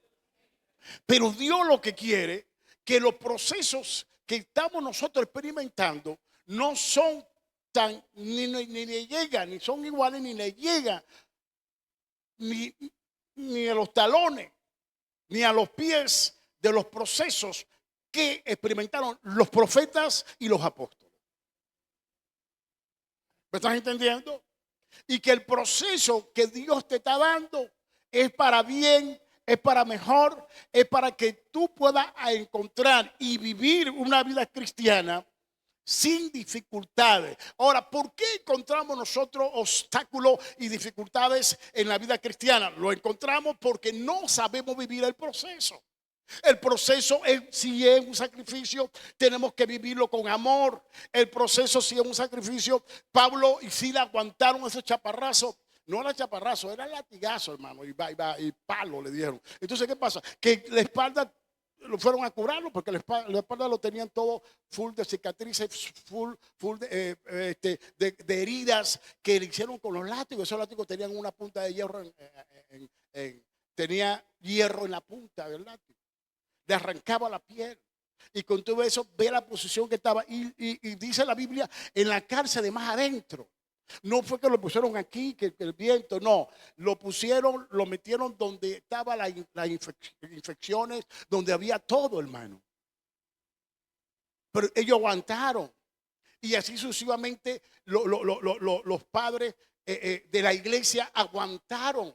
Pero Dios lo que quiere, que los procesos que estamos nosotros experimentando no son tan, ni le llegan, ni son iguales, ni le llegan ni a los talones, ni a los pies de los procesos que experimentaron los profetas y los apóstoles. ¿Me estás entendiendo? Y que el proceso que Dios te está dando es para bien, es para mejor, es para que tú puedas encontrar y vivir una vida cristiana sin dificultades. Ahora, ¿por qué encontramos nosotros obstáculos y dificultades en la vida cristiana? Lo encontramos porque no sabemos vivir el proceso. El proceso si es un sacrificio, tenemos que vivirlo con amor. El proceso si es un sacrificio, Pablo y Sila aguantaron esos chaparrazos. No era chaparrazo, era latigazo, hermano, y palo le dieron. Entonces, ¿qué pasa? Que la espalda lo fueron a curarlo porque la espalda lo tenían todo full de cicatrices, full de heridas que le hicieron con los látigos. Esos látigos tenían una punta de hierro, tenía hierro en la punta del látigo. Le arrancaba la piel. Y con todo eso, ve la posición que estaba. Y dice la Biblia, en la cárcel de más adentro. No fue que lo pusieron aquí, que el viento, no. Lo pusieron, lo metieron donde estaban las infecciones, donde había todo, hermano. Pero ellos aguantaron. Y así sucesivamente los padres de la iglesia aguantaron.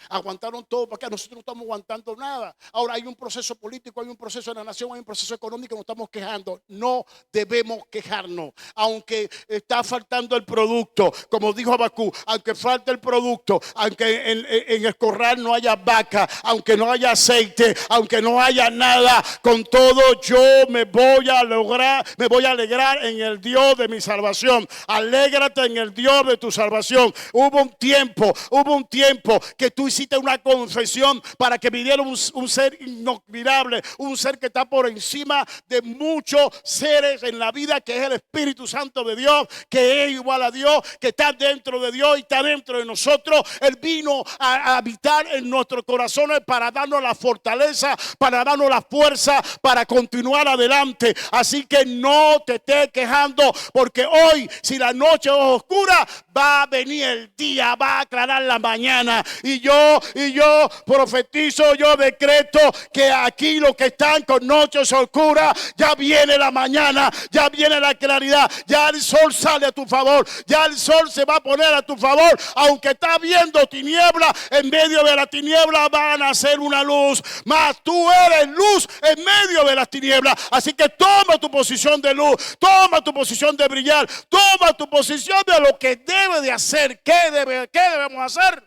Aguantaron todo porque nosotros no estamos aguantando nada. Ahora hay un proceso político, hay un proceso de la nación, hay un proceso económico, nos estamos quejando. No debemos quejarnos. Aunque está faltando el producto, como dijo Habacuc, aunque falte el producto, aunque en el corral no haya vaca, aunque no haya aceite, aunque no haya nada, con todo yo me voy a alegrar en el Dios de mi salvación. Alégrate en el Dios de tu salvación. Hubo un tiempo que tú tú hiciste una confesión para que viniera un ser inolvidable, un ser que está por encima de muchos seres en la vida, que es el Espíritu Santo de Dios, que es igual a Dios, que está dentro de Dios y está dentro de nosotros. Él vino a habitar en nuestros corazones para darnos la fortaleza, para darnos la fuerza, para continuar adelante. Así que no te estés quejando, porque hoy, si la noche es oscura, va a venir el día, va a aclarar la mañana. Y yo profetizo, yo decreto que aquí los que están con noches oscuras, ya viene la mañana, ya viene la claridad, ya el sol sale a tu favor, ya el sol se va a poner a tu favor. Aunque está viendo tiniebla, en medio de la tiniebla van a ser una luz, mas tú eres luz en medio de las tinieblas. Así que toma tu posición de luz, toma tu posición de brillar, toma tu posición de lo que debe de hacer. ¿Qué debemos hacer?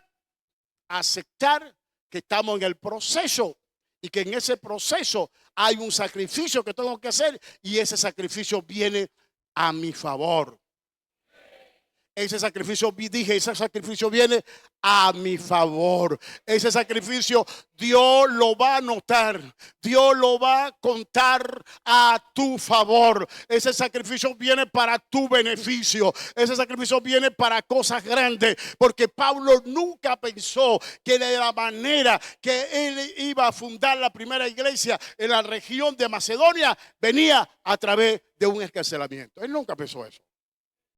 Aceptar que estamos en el proceso y que en ese proceso hay un sacrificio que tengo que hacer, y ese sacrificio viene a mi favor. Ese sacrificio viene a mi favor. Ese sacrificio Dios lo va a notar, Dios lo va a contar a tu favor. Ese sacrificio viene para tu beneficio. Ese sacrificio viene para cosas grandes, porque Pablo nunca pensó que de la manera que él iba a fundar la primera iglesia en la región de Macedonia venía a través de un encarcelamiento. Él nunca pensó eso.